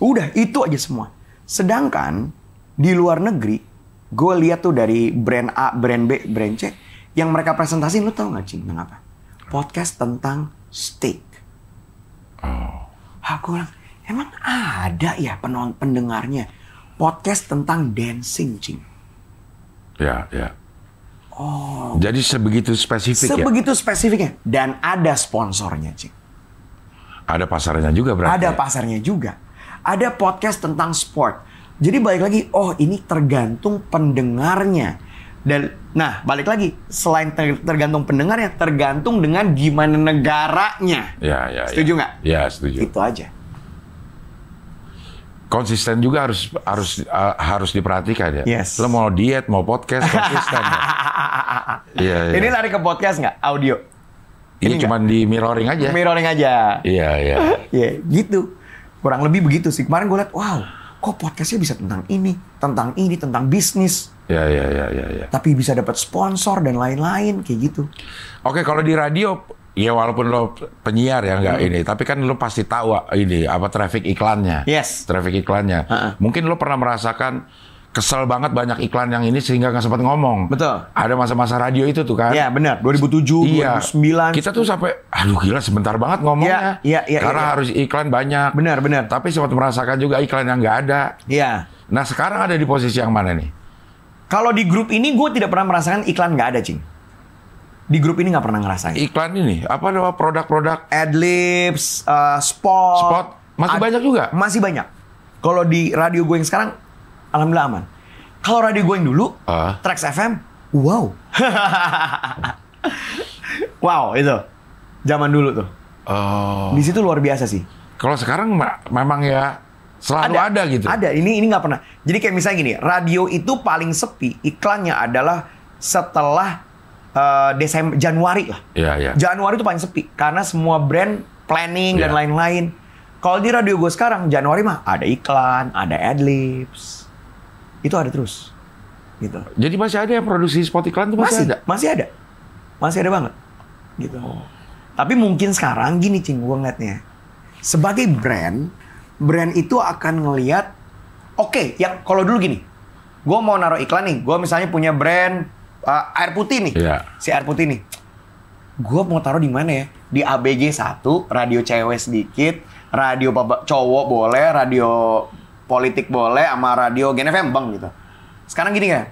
Udah, itu aja semua. Sedangkan di luar negeri, gue lihat tuh dari brand A, brand B, brand C, yang mereka presentasiin, lu tau gak, Cing, tentang apa? Podcast tentang steak. Aku bilang, emang ada ya pendengarnya podcast tentang dancing, Cing? Ya. Jadi sebegitu spesifik Sebegitu spesifiknya. Dan ada sponsornya, Cing. Ada pasarnya juga berarti? Ada pasarnya juga. Ada podcast tentang sport. Jadi balik lagi, ini tergantung pendengarnya. Nah, balik lagi, selain tergantung pendengarnya, tergantung dengan gimana negaranya. Ya. Setuju nggak? Ya, setuju. Itu aja. Konsisten juga harus diperhatikan ya. Yes. Lo mau diet, mau podcast, konsisten. Iya. Ini lari ke podcast nggak? Audio? Ini cuma di mirroring aja. Mirroring aja. Iya. Iya, gitu. Kurang lebih begitu sih. Kemarin gue liat, wow, kok podcastnya bisa tentang ini, tentang bisnis. Ya. Tapi bisa dapat sponsor dan lain-lain kayak gitu. Oke, kalau di radio, ya walaupun lo penyiar ya nggak ini, tapi kan lo pasti tahu ini apa traffic iklannya. Yes. Traffic iklannya. Mungkin lo pernah merasakan kesel banget banyak iklan yang ini sehingga nggak sempat ngomong. Betul. Ada masa-masa radio itu tuh kan. Iya benar. 2007, iya. 2009. Kita tuh sampai, aduh gila sebentar banget ngomongnya. Iya. Karena harus iklan banyak. Benar. Tapi sempat merasakan juga iklan yang nggak ada. Iya. Nah sekarang ada di posisi yang mana nih? Kalau di grup ini gue tidak pernah merasakan iklan nggak ada, Cing. Di grup ini nggak pernah ngerasain. Iklan ini, apa nama produk-produk? Adlibs, spot. Masih banyak juga? Masih banyak. Kalau di radio gue yang sekarang, alhamdulillah aman. Kalau radio gue yang dulu, Trax FM, wow. Wow, itu. Zaman dulu tuh. Di situ luar biasa sih. Kalau sekarang memang ya selalu ada gitu. Ada, ini nggak pernah. Jadi kayak misalnya gini, radio itu paling sepi, iklannya adalah setelah Desember, Januari lah. Iya. Januari itu paling sepi, karena semua brand planning dan lain-lain. Kalau di radio gue sekarang, Januari mah ada iklan, ada adlibs. Itu ada terus. Gitu. Jadi masih ada yang produksi spot iklan tuh masih ada? Masih ada banget. Gitu. Tapi mungkin sekarang gini, Cing, gue ngeliatnya. Sebagai brand itu akan ngelihat, oke, yang kalau dulu gini, gue mau naruh iklan nih, gue misalnya punya brand air putih nih, si air putih nih, gue mau taruh di mana ya? Di ABG 1, radio cewek sedikit, radio cowok boleh, radio politik boleh, sama radio Gen FM bang gitu. Sekarang gini kan,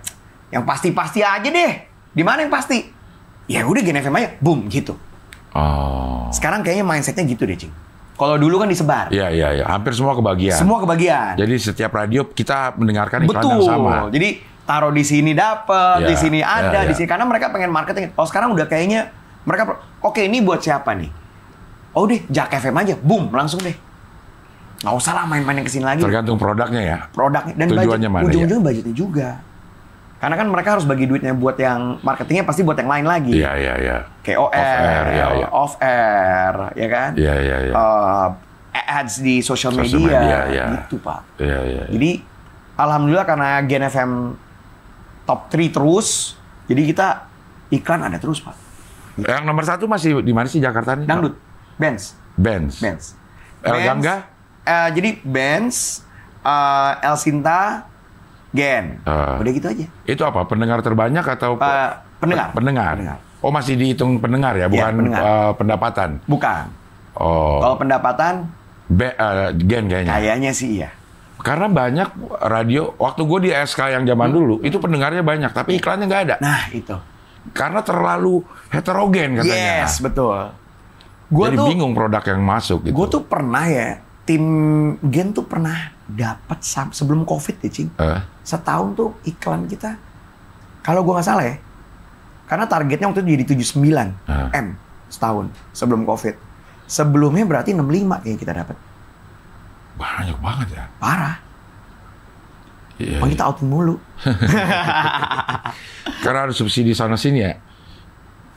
yang pasti-pasti aja deh. Di mana yang pasti? Ya udah Gen FM aja, boom gitu. Oh. Sekarang kayaknya mindsetnya gitu deh, Cing. Kalau dulu kan disebar. Iya. Hampir semua kebagian. Semua kebagian. Jadi setiap radio kita mendengarkan iklan Betul. yang sama. Jadi taruh di sini dapat, Ya, di sini ada, ya. di sini karena mereka pengen marketing. Oh sekarang udah kayaknya mereka oke ini buat siapa nih? Oh deh, Jak FM aja, boom langsung deh. Nggak usah lah main-main yang kesini lagi. Tergantung produknya ya. Produknya dan Tujuannya mana, ujung-ujungnya budgetnya juga. Karena kan mereka harus bagi duitnya buat yang marketingnya pasti buat yang lain lagi. Iya. KOL, off air, ya kan? Iya. Ads di social Sosial media, media, ya. gitu Pak. Iya. Jadi alhamdulillah karena Gen FM top 3 terus, jadi kita iklan ada terus Pak. Yang nomor 1 masih di mana sih Jakarta nih? Dangdut, Benz. Benz. El Gangga? Jadi Benz, El Sinta, Gen. Udah gitu aja. Itu apa? Pendengar terbanyak atau Pendengar. Pendengar. Oh masih dihitung pendengar ya, bukan pendengar. pendapatan. Bukan. Oh. Kalau pendapatan, Gen kayaknya. kayaknya sih iya. Karena banyak radio, waktu gue di SK yang zaman dulu, itu pendengarnya banyak, tapi iklannya nggak ada. Nah itu. Karena terlalu heterogen katanya. Yes, betul. Jadi bingung produk yang masuk gitu. Gue tuh pernah ya, tim Gen tuh pernah dapat sebelum COVID ya, Cing. Setahun tuh iklan kita, kalau gue nggak salah ya, karena targetnya waktu itu jadi 79 M setahun sebelum COVID. Sebelumnya berarti 65 kayaknya kita dapat. Banyak banget ya. Parah. Iya. Kita outing mulu. Karena harus subsidi sana sini ya.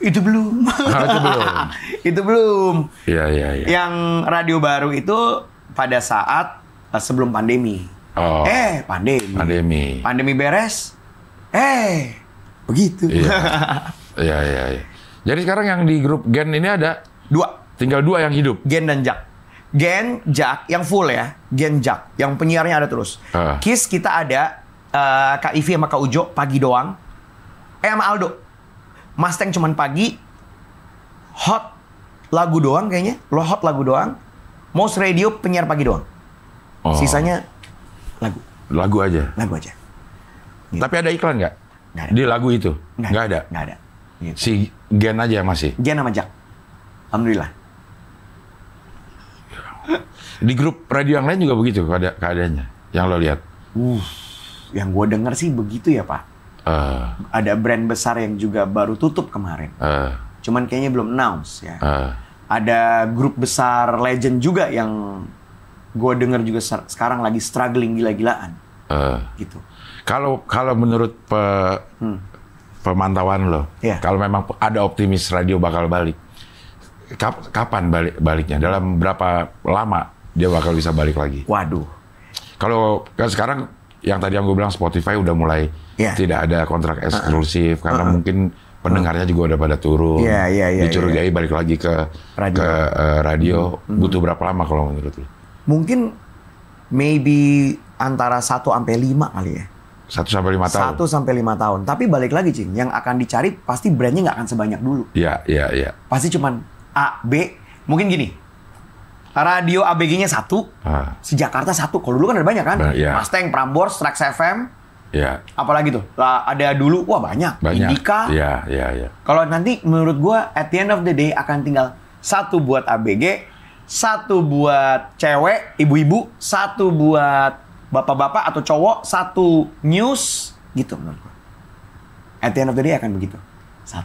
Itu belum. Itu belum. Itu belum. Iya. Yang radio baru itu pada saat sebelum pandemi. Oh. Pandemi. Pandemi beres. Begitu. Iya. Jadi sekarang yang di grup Gen ini ada 2. Tinggal 2 yang hidup. Gen dan Jak. Gen, Jak, yang full ya. Gen, Jak. Yang penyiarnya ada terus. Kiss kita ada Kak Ivi sama Kak Ujo pagi doang. Sama Aldo. Mustang cuman pagi. Hot lagu doang kayaknya. Hot lagu doang. Most Radio penyiar pagi doang. Sisanya lagu. Lagu aja. Gitu. Tapi ada iklan nggak? Nggak ada. Di lagu itu? Nggak ada? Nggak ada. Gitu. Si Gen aja masih? Gen sama Jak. Alhamdulillah. Di grup radio yang lain juga begitu keadaannya? Yang lo lihat? Yang gue denger sih begitu ya Pak. Ada brand besar yang juga baru tutup kemarin. Cuman kayaknya belum announce ya. Ada grup besar legend juga yang gue denger juga sekarang lagi struggling gila-gilaan. Gitu. Kalau menurut pemantauan lo, kalau memang ada optimis radio bakal balik, kapan baliknya? Dalam berapa lama dia bakal bisa balik lagi? Waduh. Kalau kan sekarang yang tadi yang gue bilang Spotify udah mulai tidak ada kontrak eksklusif karena mungkin pendengarnya juga udah pada turun. Dicurigai balik lagi ke radio. Butuh berapa lama kalau menurut lo? Mungkin maybe antara 1 sampai 5 kali ya. 1 sampai 5 tahun. 1 sampai 5 tahun. Tapi balik lagi, Cing, yang akan dicari pasti brandnya nggak akan sebanyak dulu. Iya. Pasti cuman A, B, mungkin gini. Radio ABG-nya 1, si Jakarta 1. Kalau dulu kan ada banyak kan? Mustang, Prambors, Trax FM. Iya. Apalagi tuh? Ada dulu, banyak. Indika. Iya. Kalau nanti menurut gua at the end of the day akan tinggal 1 buat ABG, 1 buat cewek, ibu-ibu, 1 buat bapak-bapak atau cowok, 1 news, gitu menurut gua. At the end of the day akan begitu. 1,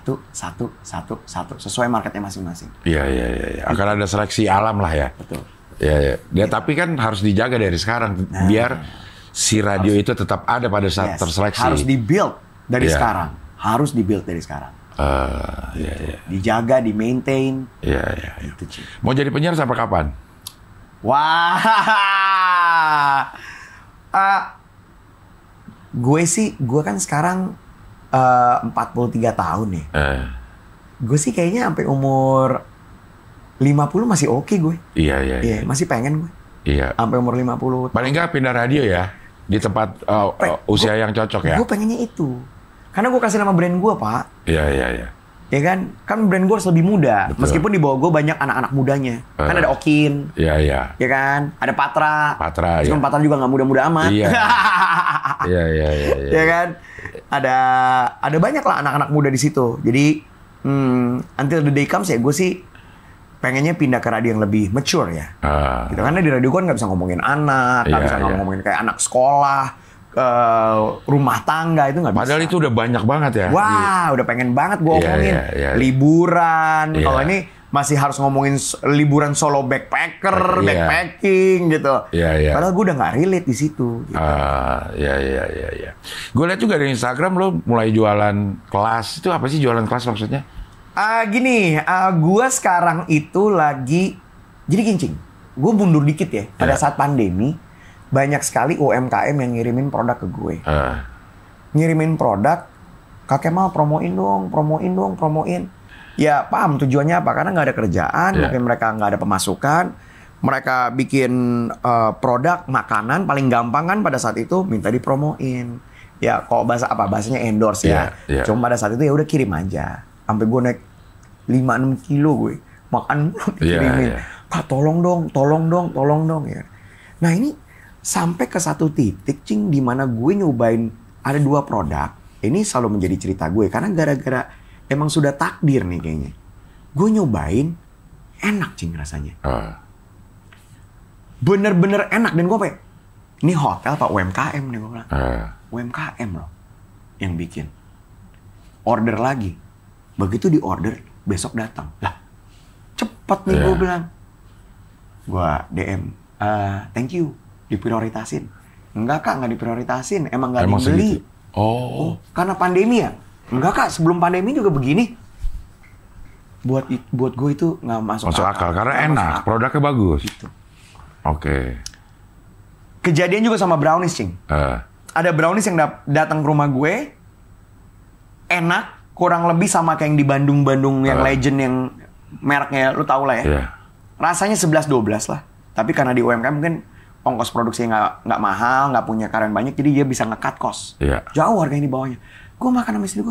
sesuai marketnya masing-masing. Iya. Akan ada seleksi alam lah ya. Betul. Iya. Tapi kan harus dijaga dari sekarang biar si radio itu tetap ada pada saat terseleksi. Harus dibuild dari sekarang. Harus dibuild dari sekarang. Iya. Dijaga, di-maintain. Iya. Gitu, Ci. Mau jadi penyiar sampai kapan? Wah. Gue kan sekarang 43 tahun nih. Gue sih kayaknya sampai umur 50 masih oke gue. Iya. Masih pengen gue. Iya. Sampai umur 50. Paling nggak pindah radio ya di tempat usia yang cocok ya. Gue pengennya itu. Karena gue kasih nama brand gue, Pak. Iya. Ya kan? Kan brand gue harus lebih muda. Betul. Meskipun di bawah gue banyak anak-anak mudanya. Kan ada Okin. Iya, iya. Ya kan? Ada Patra. Patra, meskipun Patra juga nggak muda-muda amat. Iya. Iya. Ya kan? Ada banyak lah anak-anak muda di situ. Jadi, until the day comes ya, gue sih pengennya pindah ke radio yang lebih mature ya. Gitu. Karena di radio kan nggak bisa ngomongin anak, nggak bisa ngomongin kayak anak sekolah, rumah tangga itu nggak bisa. Padahal itu udah banyak banget ya. Wah, udah pengen banget gue ngomongin liburan. Kalau ini masih harus ngomongin liburan solo backpacker, backpacking gitu. Padahal gue udah nggak relate di situ. Gitu. Iya. Gue lihat juga di Instagram lo mulai jualan kelas. Itu apa sih jualan kelas maksudnya? Gue sekarang itu lagi jadi kincing. Gue mundur dikit ya. Pada saat pandemi. Banyak sekali UMKM yang ngirimin produk ke gue. Ngirimin produk, Kak Kemal promoin dong. Ya paham tujuannya apa, karena nggak ada kerjaan, mungkin mereka nggak ada pemasukan. Mereka bikin produk makanan, paling gampang kan pada saat itu minta dipromoin. Ya kok bahasanya endorse ya. Cuma pada saat itu ya udah kirim aja. Sampai gue naik 5-6 kilo gue. Makan dikirimin. Kak tolong dong. Ya. Nah ini sampai ke satu titik, Cing, di mana gue nyobain ada 2 produk. Ini selalu menjadi cerita gue, karena gara-gara emang sudah takdir nih kayaknya. Gue nyobain, enak, Cing, rasanya. Bener-bener enak. Dan gue kayak, ini hotel apa UMKM nih, gue bilang. UMKM loh, yang bikin. Order lagi. Begitu di order, besok datang. Lah, cepet nih gue bilang. Gue DM, thank you. Diprioritasin. Enggak Kak, nggak diprioritasin. Emang nggak dibeli. Oh, karena pandemi ya? Enggak Kak, sebelum pandemi juga begini. Buat gue itu nggak masuk akal. Karena enak, produknya bagus. Gitu. Oke. Kejadian juga sama brownies, Cing. Ada brownies yang datang ke rumah gue, enak, kurang lebih sama kayak yang di Bandung yang legend yang mereknya lu tau lah ya. Rasanya 11-12 lah. Tapi karena di UMKM mungkin ongkos produksi nggak mahal, nggak punya karyawan banyak, jadi dia bisa nge-cut cost. Jauh harganya di bawahnya. Gue makan sama istri gue,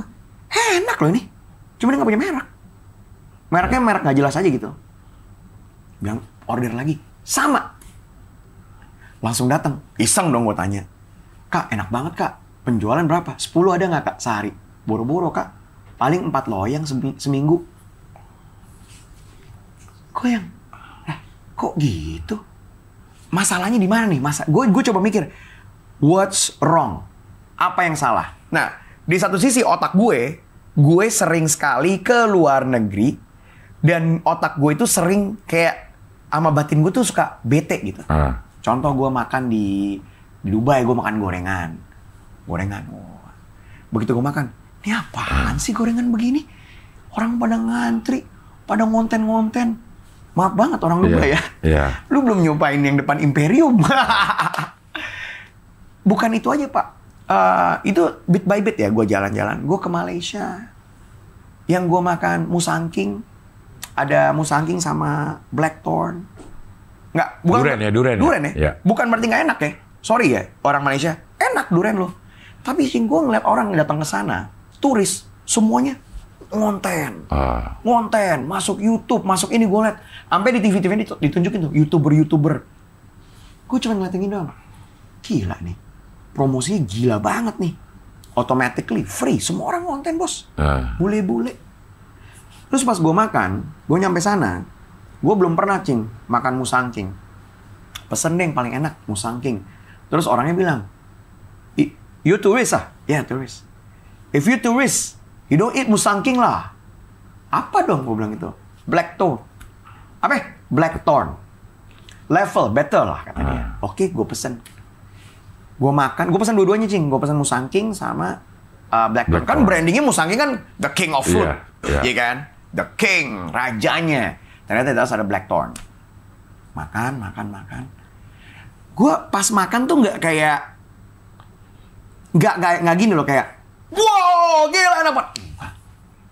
enak loh ini. Cuma dia nggak punya merek. Mereknya merek nggak jelas aja gitu. Bilang order lagi, sama. Langsung datang, iseng dong gue tanya. Kak, enak banget Kak. Penjualan berapa? 10 ada nggak Kak sehari? Boro-boro Kak. Paling 4 loyang seminggu. Gue yang, kok gitu? Masalahnya di mana nih? Gue coba mikir, what's wrong? Apa yang salah? Nah, di satu sisi otak gue sering sekali ke luar negeri, dan otak gue itu sering kayak sama batin gue tuh suka bete gitu. Contoh gue makan di Dubai, gue makan gorengan. Begitu gue makan, ini apaan sih gorengan begini? Orang pada ngantri, pada ngonten. Maaf banget orang Dubai ya. Lu belum nyobain yang depan Imperium. Bukan itu aja Pak. Itu bit by bit ya gue jalan-jalan. Gue ke Malaysia. Yang gue makan musangking. Ada musangking sama blackthorn. Bukan durian ya? Bukan berarti nggak enak ya. Sorry ya orang Malaysia. Enak durian lo. Tapi sih gue ngeliat orang yang datang ke sana. Turis. Semuanya ngonten, masuk YouTube, masuk ini gue liat, sampai di TV ditunjukin tuh YouTuber. Gue cuma ngeliatin doang, gila nih, promosinya gila banget nih, automatically free, semua orang ngonten bos, bule. Terus pas gue makan, gue nyampe sana, gue belum pernah Cing makan musangking, pesen deh yang paling enak musangking, terus orangnya bilang, you tourist ah, ya tourist, if you tourist you don't eat musangking lah. Apa dong gue bilang itu? Blackthorn. Apa? Blackthorn. Level better lah katanya. Oke, gue pesen. Gue makan, gue pesen dua-duanya Cing. Gue pesen musangking sama blackthorn. Kan brandingnya musangking kan the king of fruit. Iya kan? The king, rajanya. Ternyata itu ada blackthorn. Makan. Gue pas makan tuh nggak kayak nggak gini loh, kayak wow, gila enak banget.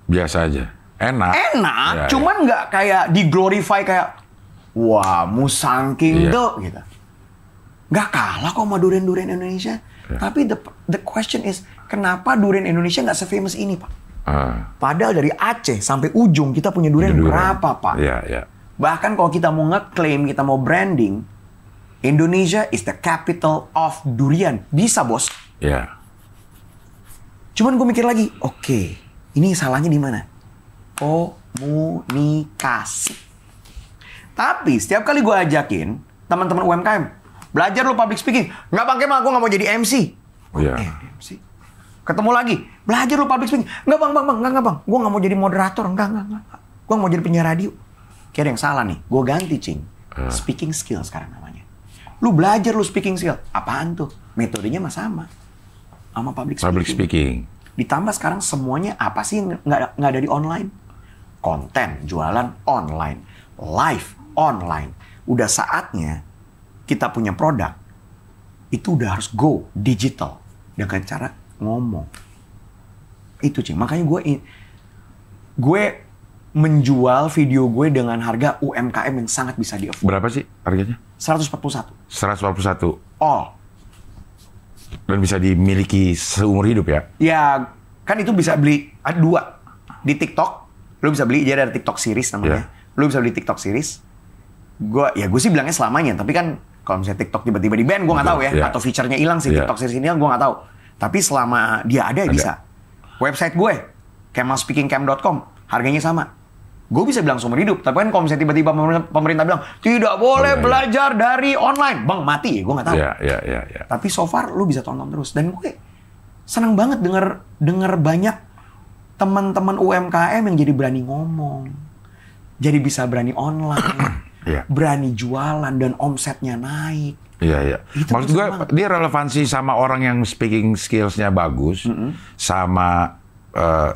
Biasa aja. Enak, cuman nggak kayak di-glorify kayak wah, musangking tuh gitu. Nggak kalah kok sama durian-durian Indonesia. Tapi the question is, kenapa durian Indonesia nggak se-famous ini, Pak? Padahal dari Aceh sampai ujung kita punya durian berapa, Pak? Iya. Bahkan kalau kita mau ngeklaim, kita mau branding, Indonesia is the capital of durian. Bisa, bos. Iya. Cuman gue mikir lagi, oke, ini salahnya di mana? Komunikasi. Tapi setiap kali gue ajakin teman-teman UMKM, belajar lu public speaking. Nggak pakai mah, gue nggak mau jadi MC. Iya. MC. Ketemu lagi, belajar lu public speaking. Nggak bang, gue nggak mau jadi moderator. Enggak. Gue mau jadi penyiar radio. Kira yang salah nih, gue ganti, Cing. Speaking skill sekarang namanya. Lu belajar lu speaking skill. Apaan tuh? Metodenya mah sama. Sama public speaking. Ditambah sekarang semuanya apa sih nggak ada di online? Konten, jualan online, live online. Udah saatnya kita punya produk itu udah harus go digital dengan cara ngomong. Itu, Cing. Makanya gue menjual video gue dengan harga UMKM yang sangat bisa di-afford. Berapa sih harganya? 141. 141. All. Dan bisa dimiliki seumur hidup ya? Ya, kan itu bisa beli, ada 2. Di TikTok, lo bisa beli, jadi ada TikTok series namanya. Lo bisa beli TikTok series. Gue sih bilangnya selamanya, tapi kan kalau misalnya TikTok tiba-tiba di ban, gue nggak tahu ya. Atau feature-nya hilang sih, TikTok series ini gue nggak tahu. Tapi selama dia ada. Bisa. Website gue, kemalspeakingcamp.com, harganya sama. Gue bisa bilang seumur hidup, tapi kan kalau misalnya tiba-tiba pemerintah bilang tidak boleh belajar dari online, bang mati ya, gue nggak tahu. Iya. Tapi so far lu bisa tonton terus, dan gue senang banget denger banyak teman-teman UMKM yang jadi berani ngomong, jadi bisa berani online, berani jualan dan omsetnya naik. Iya. Maksud gue dia relevansi sama orang yang speaking skills-nya bagus, sama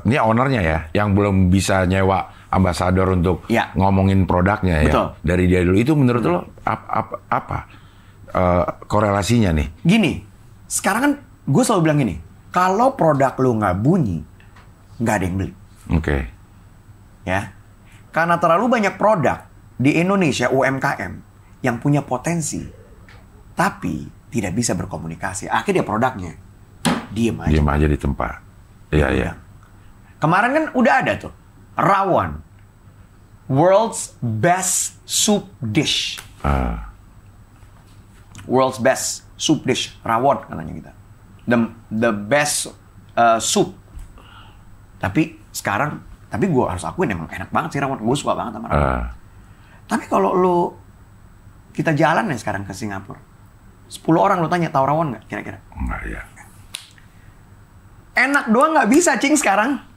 ini ownernya ya, yang belum bisa nyewa ambasador untuk ngomongin produknya. Betul. Ya dari dia dulu. Itu menurut lo apa korelasinya nih? Gini, sekarang kan gue selalu bilang gini, kalau produk lo nggak bunyi, nggak ada yang beli. Oke. Ya, karena terlalu banyak produk di Indonesia UMKM yang punya potensi, tapi tidak bisa berkomunikasi. Akhirnya produknya diem aja di tempat. Iya. Kemarin kan udah ada tuh rawon, world's best soup dish. World's best soup dish, rawon katanya kita. The best soup. Tapi sekarang, gue harus akuin emang enak banget sih rawon. Gue suka banget sama rawon. Tapi kalau kita jalan nih sekarang ke Singapura, 10 orang lo tanya tahu rawon nggak kira-kira? Enggak ya. Enak doang nggak bisa, Cing, sekarang.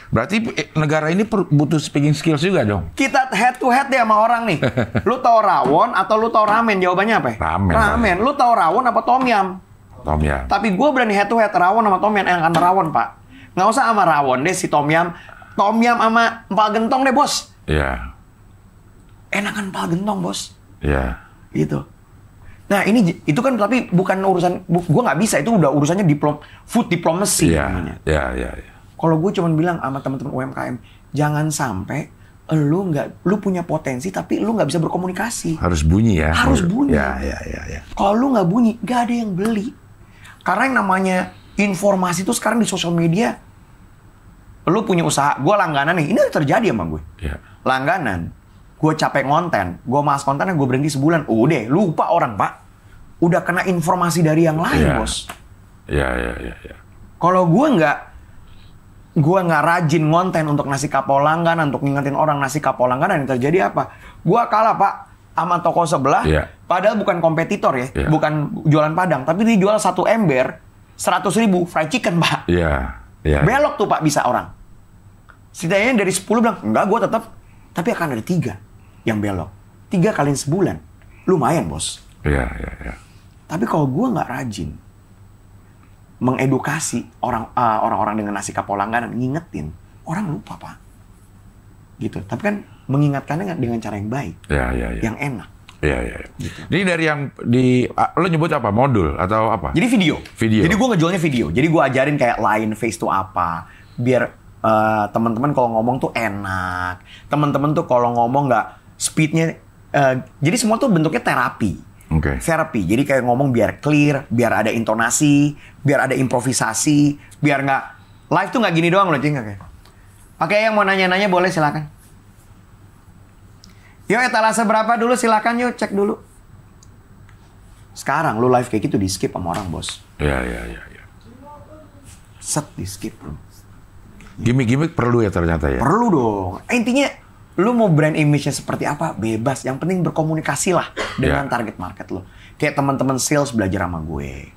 Berarti negara ini butuh speaking skills juga dong? Kita head to head deh sama orang nih. Lu tahu rawon atau lu tahu ramen? Jawabannya apa? Ramen. Lu tahu rawon apa tom yum? Tom yum. Tapi gue berani head to head rawon sama tom yum. Enakan rawon, Pak. Nggak usah sama rawon deh si tom yum. Tom yum sama empal gentong deh, bos. Iya. Enakan empal gentong, bos. Iya. Gitu. Nah itu kan tapi bukan urusan, gue nggak bisa. Itu udah urusannya food diplomacy namanya. Iya. Kalau gue cuma bilang sama teman-teman UMKM, jangan sampai lu punya potensi tapi lu nggak bisa berkomunikasi. Harus bunyi ya. Harus bunyi. Ya. Kalau lu nggak bunyi, nggak ada yang beli. Karena yang namanya informasi itu sekarang di sosial media. Lu punya usaha, gue langganan nih. Ini terjadi sama gue. Ya. Langganan, gue capek konten, gue malas kontennya, gue berhenti sebulan. Udah, lupa orang, Pak. Udah kena informasi dari yang lain, bos. Iya. Kalau gue nggak rajin ngonten untuk nasi kapau langganan, untuk ngingetin orang nasi kapau langganan, yang terjadi apa? Gue kalah, Pak, sama toko sebelah. Padahal bukan kompetitor ya, bukan jualan Padang, tapi dia jual 1 ember 100.000 fried chicken, Pak. Iya. Belok tuh, Pak, bisa orang. Setidaknya dari 10 bilang, enggak, gue tetap, tapi akan ada 3 yang belok. 3 kali sebulan, lumayan, bos. Iya. Tapi kalau gue nggak rajin mengedukasi orang-orang dengan nasi kapau langganan, ngingetin, orang lupa, Pak. Gitu. Tapi kan mengingatkannya dengan cara yang baik, yang enak. Iya. Gitu. Ini dari yang lo nyebut apa? Modul atau apa? Jadi video. Jadi gue ngejualnya video. Jadi gue ajarin kayak line face itu apa, biar teman-teman kalau ngomong tuh enak. Teman-teman tuh kalau ngomong nggak speednya. Jadi semua tuh bentuknya terapi. Terapi. Jadi kayak ngomong biar clear, biar ada intonasi, biar ada improvisasi, biar nggak live tuh nggak gini doang loh, Cing. Oke, yang mau nanya-nanya boleh silakan. Yuk, etalase berapa dulu silakan yuk, cek dulu. Sekarang lu live kayak gitu di skip sama orang, bos. Ya. Set di skip, bro. Gimik-gimik perlu ya ternyata ya? Perlu dong. Intinya, lu mau brand image-nya seperti apa, bebas. Yang penting berkomunikasi lah dengan target market lu. Kayak teman-teman sales belajar sama gue.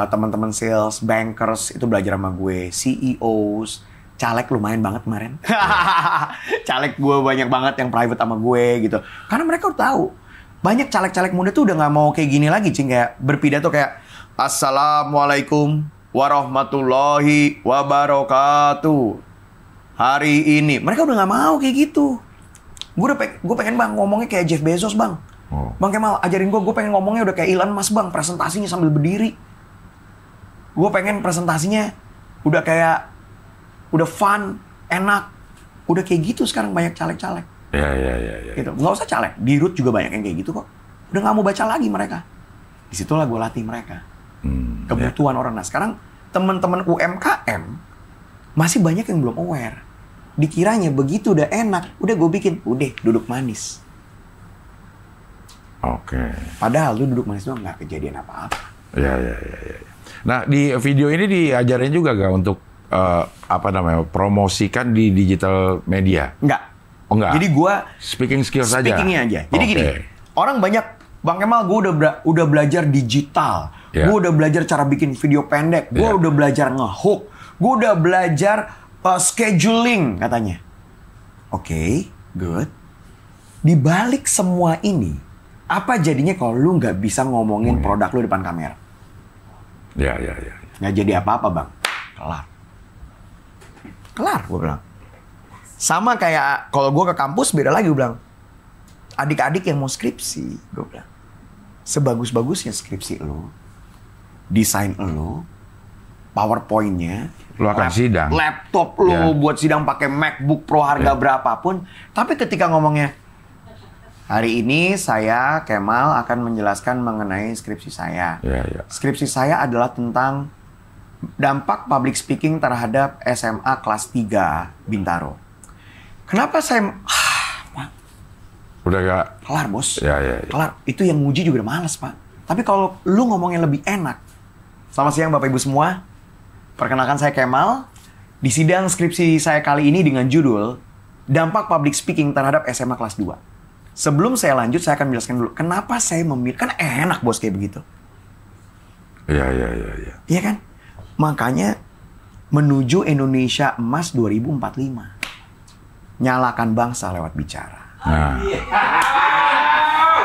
Teman-teman sales, bankers itu belajar sama gue. CEOs, caleg lumayan banget kemarin. Caleg gue banyak banget yang private sama gue gitu. Karena mereka udah tahu. Banyak caleg-caleg muda tuh udah gak mau kayak gini lagi, Cing. Kayak berpidato kayak, Assalamualaikum warahmatullahi wabarakatuh. Hari ini. Mereka udah gak mau kayak gitu. Gue pengen bang ngomongnya kayak Jeff Bezos bang. Bang Kemal ajarin gue pengen ngomongnya udah kayak Elon Musk bang. Presentasinya sambil berdiri. Gue pengen presentasinya udah kayak, udah fun, enak. Udah kayak gitu sekarang banyak caleg-caleg. Ya. Gitu. Nggak usah caleg, di root juga banyak yang kayak gitu kok. Udah nggak mau baca lagi mereka. Disitulah gue latih mereka. Kebutuhan orang. Nah sekarang teman-teman UMKM masih banyak yang belum aware. Dikiranya begitu udah enak, udah gue bikin, udah duduk manis. Oke. Padahal lu duduk manis doang nggak kejadian apa-apa. Ya. Nah di video ini diajarin juga gak untuk promosikan di digital media? Enggak. Oh enggak. Jadi gue speaking skills aja. Speakingnya aja. Jadi gini, orang banyak, Bang Kemal, gue udah belajar digital, gue udah belajar cara bikin video pendek, gue udah belajar ngehook, gue udah belajar scheduling katanya. Oke, good. Di balik semua ini, apa jadinya kalau lu nggak bisa ngomongin produk lu depan kamera? Ya. Nggak jadi apa-apa bang, kelar gue bilang. Sama kayak kalau gue ke kampus beda lagi gue bilang. Adik-adik yang mau skripsi, gue bilang. Sebagus-bagusnya skripsi lo, desain lo, PowerPoint-nya, lo akan sidang. Laptop lo buat sidang pakai MacBook Pro harga berapapun. Tapi ketika ngomongnya, hari ini saya Kemal akan menjelaskan mengenai skripsi saya. Skripsi saya adalah tentang dampak public speaking terhadap SMA kelas 3 Bintaro. Kenapa saya... Udah gak... Kelar, bos. Ya. Kelar. Itu yang nguji juga udah males, Pak. Tapi kalau lu ngomongnya lebih enak. Selamat siang, Bapak Ibu semua. Perkenalkan saya Kemal. Di sidang skripsi saya kali ini dengan judul Dampak Public Speaking terhadap SMA kelas 2. Sebelum saya lanjut, saya akan menjelaskan dulu. Kenapa saya memilih... Kan enak, bos, kayak begitu. Ya. Iya kan? Makanya menuju Indonesia Emas 2045. Nyalakan bangsa lewat bicara. Nah.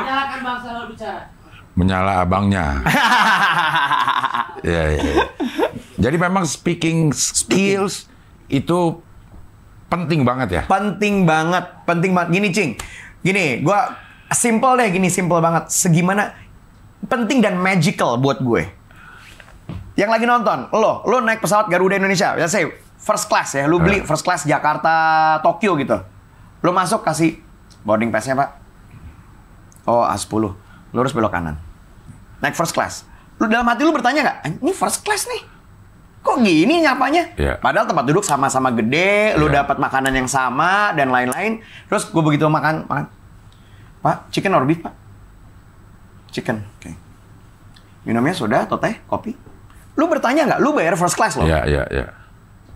Nyalakan bangsa lewat bicara. Menyala abangnya. Ya. Jadi memang speaking skills itu penting banget ya? Penting banget. Gini, Cing. Gini, gua simple banget. Segimana penting dan magical buat gue. Yang lagi nonton, lo naik pesawat Garuda Indonesia, let's say first class ya, lu beli first class Jakarta Tokyo gitu. Lu masuk kasih boarding pass-nya, Pak. Oh, A10. Lurus belok kanan. Naik first class. Lu dalam hati lu bertanya nggak? Ini first class nih. Kok gini nyapanya? Padahal tempat duduk sama-sama gede, lu dapat makanan yang sama dan lain-lain. Terus gue begitu makan. Pak, chicken or beef, Pak? Chicken. Oke. Minumnya soda atau teh, kopi? Lu bertanya nggak? Lu bayar first class loh. Iya.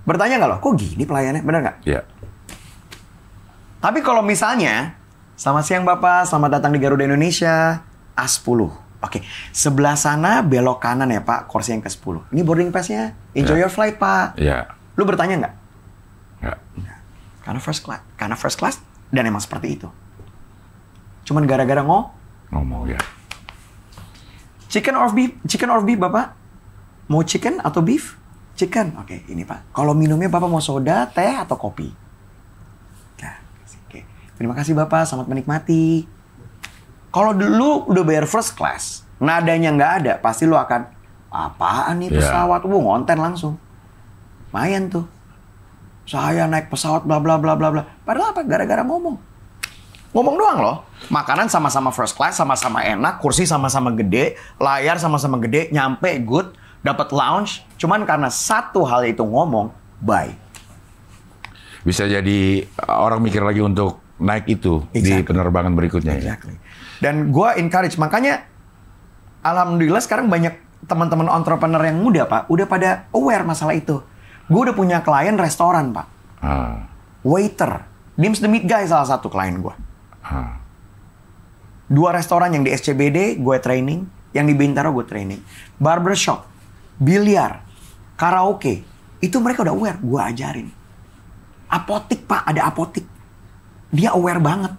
Bertanya nggak lo? Kok gini pelayannya? Bener nggak? Iya. Tapi kalau misalnya, selamat siang Bapak, selamat datang di Garuda Indonesia, A10. Oke, sebelah sana belok kanan ya Pak, kursi yang ke-10. Ini boarding pass-nya. Enjoy your flight, Pak. Iya. Lu bertanya nggak? Nggak. Karena first class, dan emang seperti itu. Cuman gara-gara ngomong ya. Chicken or beef, Bapak? Mau chicken atau beef? Chicken. Oke, ini Pak. Kalau minumnya Bapak mau soda, teh, atau kopi? Nah, oke. Terima kasih Bapak, selamat menikmati. Kalau dulu udah bayar first class, nadanya nggak ada, pasti lu akan, apaan nih pesawat? Ngonten langsung. Lumayan tuh. Saya naik pesawat bla bla bla bla bla. Padahal apa? Gara-gara ngomong. Ngomong doang loh. Makanan sama-sama first class, sama-sama enak, kursi sama-sama gede, layar sama-sama gede, nyampe good, dapat lounge. Cuman karena satu hal itu ngomong, bye. bisa jadi orang mikir lagi untuk naik itu di penerbangan berikutnya. Exactly. Dan gue encourage, makanya alhamdulillah sekarang banyak teman-teman entrepreneur yang muda, Pak, udah pada aware masalah itu. Gue udah punya klien restoran, Pak. Waiter. Dims the Meat Guy salah satu klien gue. 2 restoran, yang di SCBD gue training, yang di Bintaro gue training. Barbershop, biliar, karaoke. Itu mereka udah aware, gue ajarin. Apotik, Pak, ada apotik. Dia aware banget.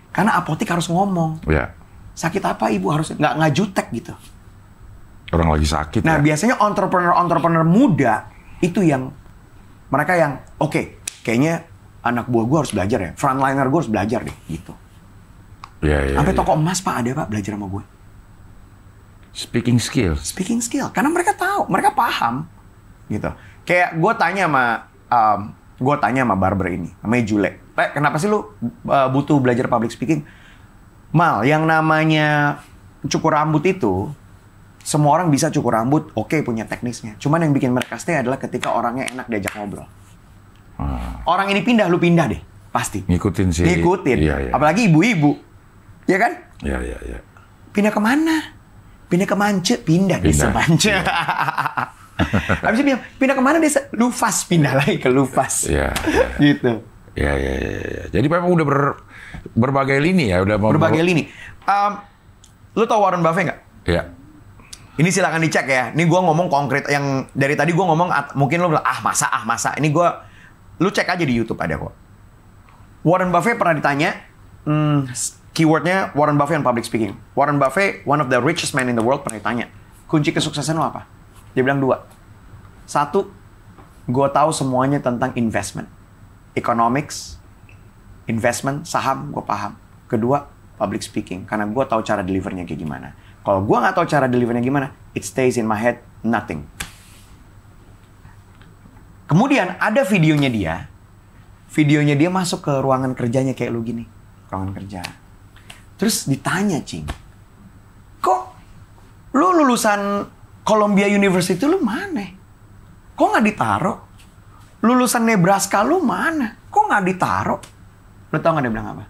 Karena apotik harus ngomong. Ya. Sakit apa ibu, harus nggak jutek gitu. Orang lagi sakit. Nah, biasanya entrepreneur muda itu yang mereka yang oke, kayaknya anak buah gue harus belajar ya. Frontliner gue harus belajar deh gitu. Ya, sampai toko emas, Pak, ada, Pak, belajar sama gue. Speaking skill. Karena mereka tahu, mereka paham gitu. Kayak gue tanya sama barber ini, namanya Jule. Kenapa sih lu butuh belajar public speaking? Mal, yang namanya cukur rambut itu, semua orang bisa cukur rambut, oke, punya teknisnya. Cuman yang bikin mereka stay adalah ketika orangnya enak diajak ngobrol. Orang ini pindah, lu pindah deh, pasti. Ngikutin sih. Iya. Apalagi ibu-ibu. Ya kan? Iya. Pindah kemana? Pindah ke Mance, pindah. Desa Mance. Habis itu pindah kemana desa? Lufas, pindah lagi ke Lufas. Iya. Gitu. Iya. Jadi memang udah berbagai lini ya, udah berbagai lini. Lu tau Warren Buffett nggak? Iya. Ini silakan dicek ya. Ini gue ngomong konkret. Yang dari tadi gue ngomong, mungkin lu bilang masa. Ini lu cek aja di YouTube ada kok. Warren Buffett pernah ditanya, keywordnya Warren Buffett and public speaking. Warren Buffett, one of the richest man in the world, pernah ditanya, kunci kesuksesan lo apa? Dia bilang 2. 1, gue tahu semuanya tentang investment. Economics, investment, saham, gue paham. Kedua, public speaking. Karena gue tahu cara delivernya kayak gimana. Kalau gue nggak tahu cara delivernya gimana, it stays in my head, nothing. Kemudian ada videonya dia. Videonya dia masuk ke ruangan kerjanya kayak lu gini. Ruangan kerja. Terus ditanya, Cing, kok lu lulusan Columbia University lu mana? Kok nggak ditaruh? Lulusan Nebraska lu mana? Kok nggak ditaruh? Lu tau nggak dia bilang apa?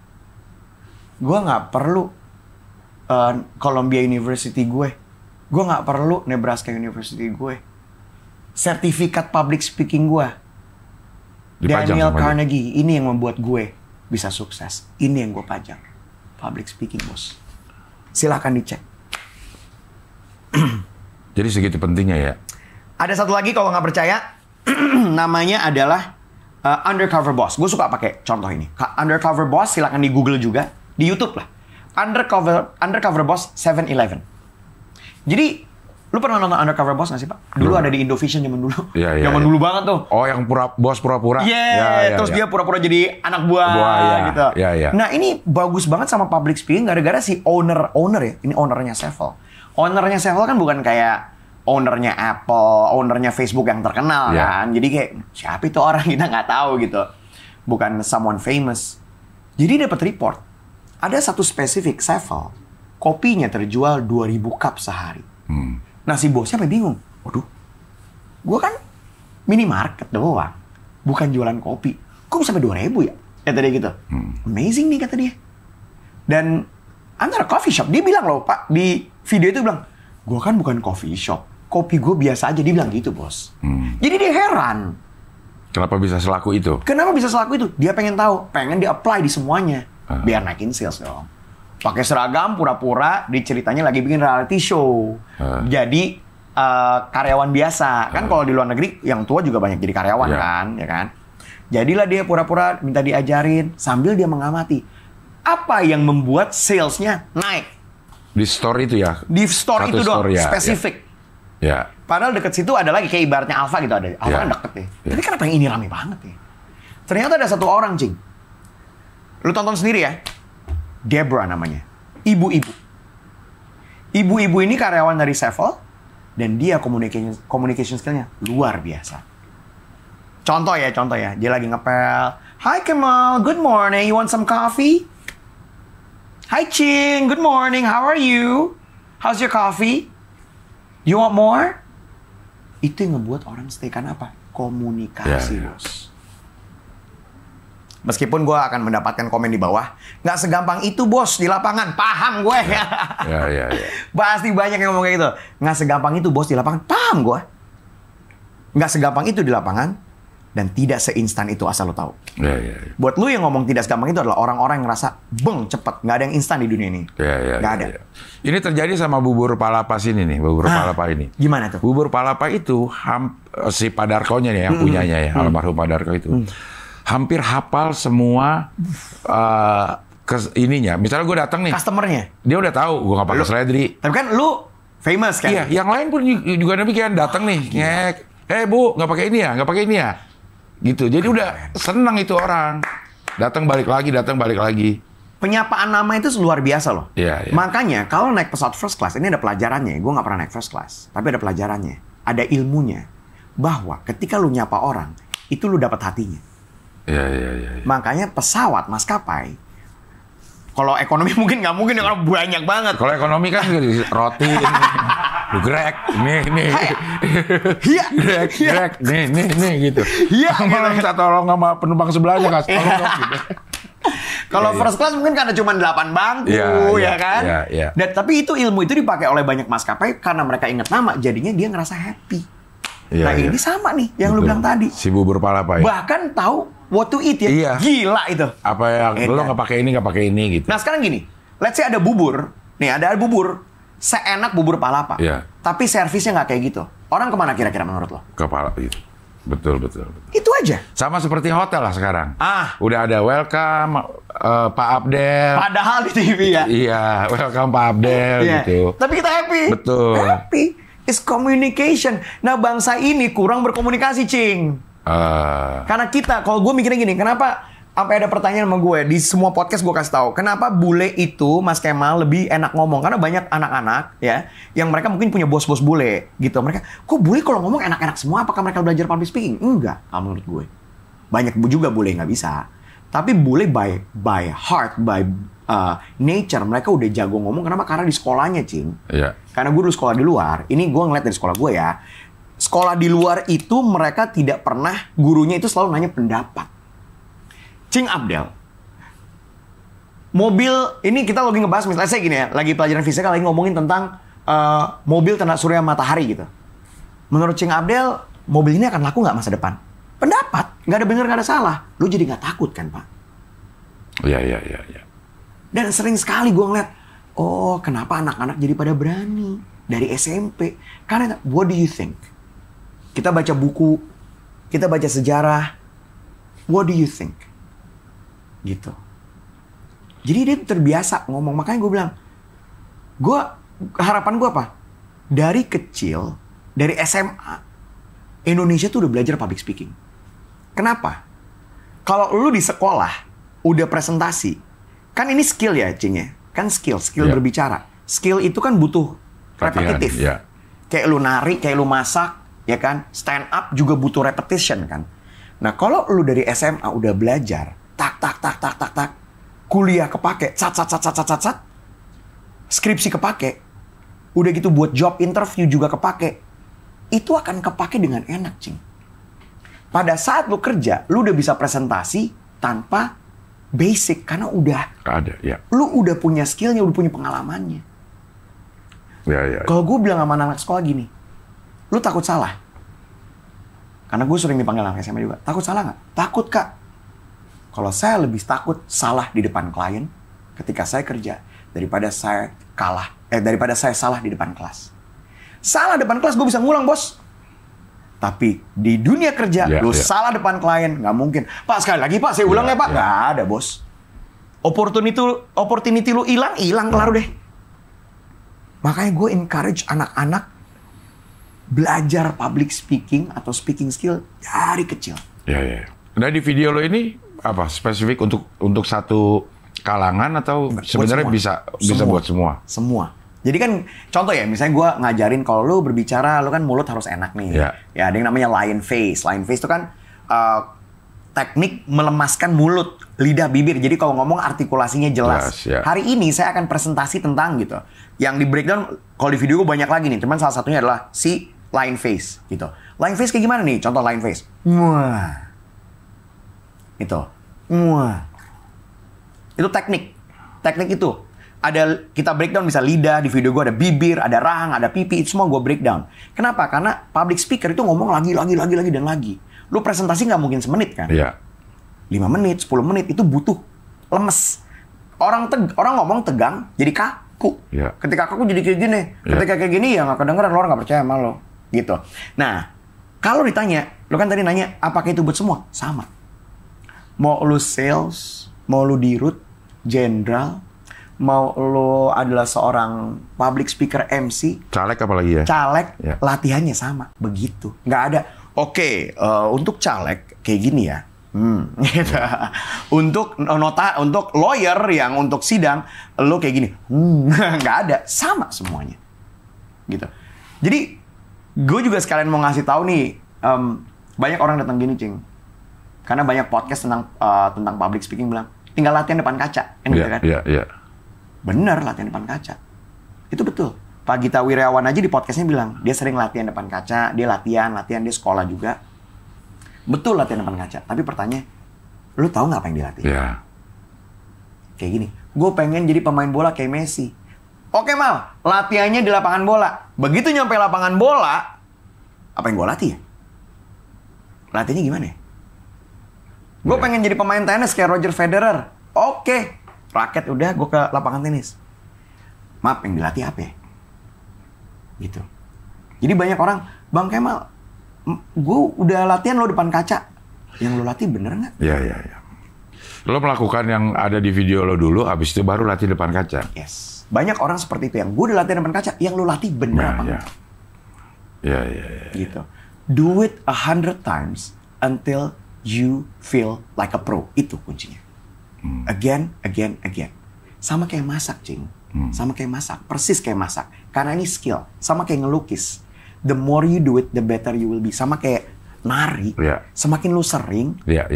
Gue nggak perlu Columbia University gue. Gue nggak perlu Nebraska University gue. Sertifikat public speaking gue, Daniel Carnegie, ini yang membuat gue bisa sukses. Ini yang gue pajang. Public speaking, bos. Silahkan dicek. Jadi segitu pentingnya ya. Ada satu lagi kalau nggak percaya, namanya adalah Undercover Boss. Gue suka pakai contoh ini. Undercover Boss, silahkan di Google juga, di YouTube lah. Undercover Boss 7-Eleven. Jadi, lu pernah nonton Undercover Boss nggak sih, Pak? Dulu ada di Indovision zaman dulu. Zaman dulu banget tuh. Oh, yang bos pura-pura. Terus dia pura-pura jadi anak buah gitu. Nah, ini bagus banget sama public speaking gara-gara si owner ya. Ini ownernya Sevel. Ownernya Sevel kan bukan kayak ownernya Apple, ownernya Facebook yang terkenal kan. Jadi kayak siapa itu orang, kita nggak tahu gitu. Bukan someone famous. Jadi dapat report. Ada satu spesifik Sevel, kopinya terjual 2.000 cup sehari. Nah, si bosnya sampai bingung. Waduh, gue kan minimarket doang, bukan jualan kopi. Kok bisa sampai 2.000 ya? Kata dia gitu. Amazing nih, kata dia. Dan antara coffee shop, dia bilang loh, Pak, di video itu bilang, gue kan bukan coffee shop, kopi gue biasa aja. Dia bilang gitu, bos. Jadi dia heran. Kenapa bisa selaku itu? Dia pengen tahu, pengen di-apply di semuanya. Biar naikin sales dong. Pakai seragam, pura-pura, diceritanya lagi bikin reality show. Jadi karyawan biasa. Kan kalau di luar negeri, yang tua juga banyak jadi karyawan kan, ya kan? Jadilah dia pura-pura minta diajarin, sambil dia mengamati. Apa yang membuat salesnya naik? Di store itu ya? Di store itu dong, spesifik. Ya. Padahal deket situ ada lagi, kayak ibaratnya Alfa gitu ada. Alfa kan deket ya. Tapi kenapa yang ini rame banget ya? Ternyata ada satu orang, Cing. Lu tonton sendiri ya. Deborah namanya. Ibu-ibu. Ibu-ibu ini karyawan dari Sevel. Dan dia communication skill-nya luar biasa. Contoh ya. Dia lagi ngepel. Hi Kemal, good morning. You want some coffee? Hi Ching, good morning. How are you? How's your coffee? You want more? Itu yang ngebuat orang stay. Karena apa? Komunikasi, bos. Meskipun gue akan mendapatkan komen di bawah, nggak segampang itu bos di lapangan, paham gue. Ya. Pasti banyak yang ngomong kayak gitu. Nggak segampang itu bos di lapangan, paham gue. Nggak segampang itu di lapangan, dan tidak seinstan itu asal lo tahu. Ya. Buat lu yang ngomong tidak segampang itu adalah orang-orang yang ngerasa cepet, nggak ada yang instan di dunia ini. Nggak ada. Ya. Ini terjadi sama bubur palapas ini nih, bubur palapa ini. Gimana tuh? Bubur palapa itu si Pak Darkonya nih yang punyanya ya, almarhum Pak Darko itu. Hampir hafal semua ininya. Misalnya gue datang nih, customernya, dia udah tahu gue nggak pakai seledri. Tapi kan lu famous kan? Iya, yang lain pun juga demikian. Datang nih, ngek, bu, nggak pakai ini ya, gitu. Jadi udah senang itu orang. Datang balik lagi. Penyapaan nama itu luar biasa loh. Iya. Makanya kalau naik pesawat first class, ini ada pelajarannya. Gue nggak pernah naik first class, tapi ada pelajarannya, ada ilmunya. Bahwa ketika lu nyapa orang, itu lu dapat hatinya. Iya. Makanya pesawat maskapai, kalau ekonomi mungkin nggak mungkin, kalau banyak banget. Kalau ekonomi kan roti, lu grek, nih. Iya. Grek, nih gitu. Iya. Minta tolong sama penumpang sebelahnya, kasih tolong dong gitu. Kalau first class mungkin karena cuma 8 bangku, ya kan? Iya. Dan tapi itu ilmu itu dipakai oleh banyak maskapai karena mereka ingat nama, jadinya dia ngerasa happy. Ini sama nih yang lu bilang tadi. Si bubur palapa ya. Bahkan tahu what to eat ya. Iya. Gila itu. Apa yang lo nggak pakai ini gitu. Nah sekarang gini, let's say ada bubur, seenak bubur palapa. Iya. Tapi servisnya nggak kayak gitu. Orang kemana kira-kira menurut lo? Kepala gitu. Betul. Itu aja. Sama seperti hotel lah sekarang. Udah ada welcome Pak Abdel. Padahal di TV ya. Iya, welcome Pak Abdel gitu. Tapi kita happy. Betul. Happy. It's communication. Nah bangsa ini kurang berkomunikasi, Cing. Karena kita, kalau gue mikirnya gini, kenapa sampai ada pertanyaan sama gue di semua podcast gue kasih tahu, kenapa bule itu Mas Kemal lebih enak ngomong? Karena banyak anak-anak ya, yang mereka mungkin punya bos-bos bule gitu. Mereka, kok bule kalau ngomong enak-enak semua? Apakah mereka belajar public speaking? Enggak, kalau menurut gue. Banyak juga bule nggak bisa. Tapi bule by heart, by nature, mereka udah jago ngomong. Kenapa? Karena di sekolahnya, Cing. Iya. Karena gue dulu sekolah di luar. Ini gue ngeliat dari sekolah gue ya. Sekolah di luar itu mereka tidak pernah, gurunya itu selalu nanya pendapat. Cing Abdel, mobil, ini kita lagi ngebahas, misalnya saya gini ya, lagi pelajaran fisika, lagi ngomongin tentang mobil tenaga surya matahari gitu. Menurut Cing Abdel, mobil ini akan laku nggak masa depan? Pendapat, nggak ada benar, nggak ada salah. Lu jadi nggak takut kan, Pak? Iya. Dan sering sekali gue ngeliat, oh kenapa anak-anak jadi pada berani dari SMP? Karena, what do you think? Kita baca buku, kita baca sejarah, what do you think? Gitu. Jadi dia terbiasa ngomong. Makanya gue bilang, harapan gue apa? Dari kecil, dari SMA, Indonesia tuh udah belajar public speaking. Kenapa? Kalau lu di sekolah udah presentasi, kan ini skill ya, Cing ya? Kan skill berbicara. Skill itu kan butuh repetitif. Yeah. Kayak lu nari, kayak lu masak, ya kan? Stand up juga butuh repetition kan? Nah, kalau lu dari SMA udah belajar, tak, kuliah kepake, sat, skripsi kepake, udah gitu buat job interview juga kepake, itu akan kepake dengan enak, Cing. Pada saat lu kerja, lu udah bisa presentasi tanpa basic, karena udah ada, ya. Lu udah punya skillnya, udah punya pengalamannya. Ya. Kalau gue bilang sama anak sekolah gini, lu takut salah? Karena gue sering dipanggil anak SMA juga. Takut salah nggak? Takut, Kak. Kalau saya lebih takut salah di depan klien ketika saya kerja daripada saya salah di depan kelas. Salah depan kelas gue bisa ngulang, bos. Tapi di dunia kerja, salah depan klien nggak mungkin. Pak, sekali lagi Pak, saya ulang ya Pak. Nggak ada, bos. Opportunity lu hilang kelar deh. Makanya gue encourage anak-anak belajar public speaking atau speaking skill dari kecil. Ya. Nah di video lo ini apa spesifik untuk satu kalangan atau sebenarnya bisa buat semua? Semua. Jadi kan contoh ya, misalnya gue ngajarin kalau lu berbicara, lu kan mulut harus enak nih. Ya ada yang namanya lion face. Lion face itu kan teknik melemaskan mulut, lidah, bibir. Jadi kalau ngomong artikulasinya jelas. Hari ini saya akan presentasi tentang gitu. Yang di breakdown, kalau di video gue banyak lagi nih. Cuman salah satunya adalah si lion face gitu. Lion face kayak gimana nih? Contoh lion face. Wah. Itu. Wah. Itu teknik. Teknik itu. Ada, kita breakdown bisa lidah, di video gue ada bibir, ada rahang, ada pipi, itu semua gue breakdown. Kenapa? Karena public speaker itu ngomong lagi, dan lagi. Lu presentasi nggak mungkin semenit kan? Iya. 5 menit, 10 menit, itu butuh lemes. Orang ngomong tegang, jadi kaku. Iya. Ketika kaku jadi kayak gini. Ketika kayak gini ya nggak kedengeran, orang nggak percaya sama lo. Gitu. Nah, kalau ditanya, lo kan tadi nanya, apakah itu buat semua? Sama. Mau lu sales, mau lu dirut, jenderal, mau lu adalah seorang public speaker MC, caleg apalagi ya? Caleg, latihannya sama, begitu. Nggak ada, oke, untuk caleg kayak gini ya. Gitu. Untuk lawyer yang untuk sidang, lu kayak gini. Nggak ada, sama semuanya. Gitu. Jadi, gue juga sekalian mau ngasih tahu nih, banyak orang datang gini, Cing. Karena banyak podcast tentang public speaking bilang, tinggal latihan depan kaca, gitu kan? Iya. Bener, latihan depan kaca. Itu betul. Pak Gita Wirjawan aja di podcastnya bilang, dia sering latihan depan kaca, dia latihan, dia sekolah juga. Betul latihan depan kaca. Tapi pertanyaan, lu tahu nggak apa yang dilatih? Iya. Kayak gini, gue pengen jadi pemain bola kayak Messi. Oke Mal, latihannya di lapangan bola. Begitu nyampe lapangan bola, apa yang gue latih ya? Latihannya gimana ya? Gue pengen jadi pemain tenis kayak Roger Federer. Oke, raket udah, gue ke lapangan tenis. Maaf, yang dilatih apa ya? Gitu. Jadi banyak orang, Bang Kemal, gue udah latihan lo depan kaca. Yang lo latih bener nggak? Iya. Lo melakukan yang ada di video lo dulu, habis itu baru latih depan kaca. Yes. Banyak orang seperti itu, yang gue udah latihan depan kaca, yang lo latih bener apa enggak? Iya. Gitu. Do it 100 times until you feel like a pro. Itu kuncinya. Again. Sama kayak masak, Cing. Sama kayak masak. Persis kayak masak. Karena ini skill. Sama kayak ngelukis. The more you do it, the better you will be. Sama kayak nari. Semakin lu sering, ya,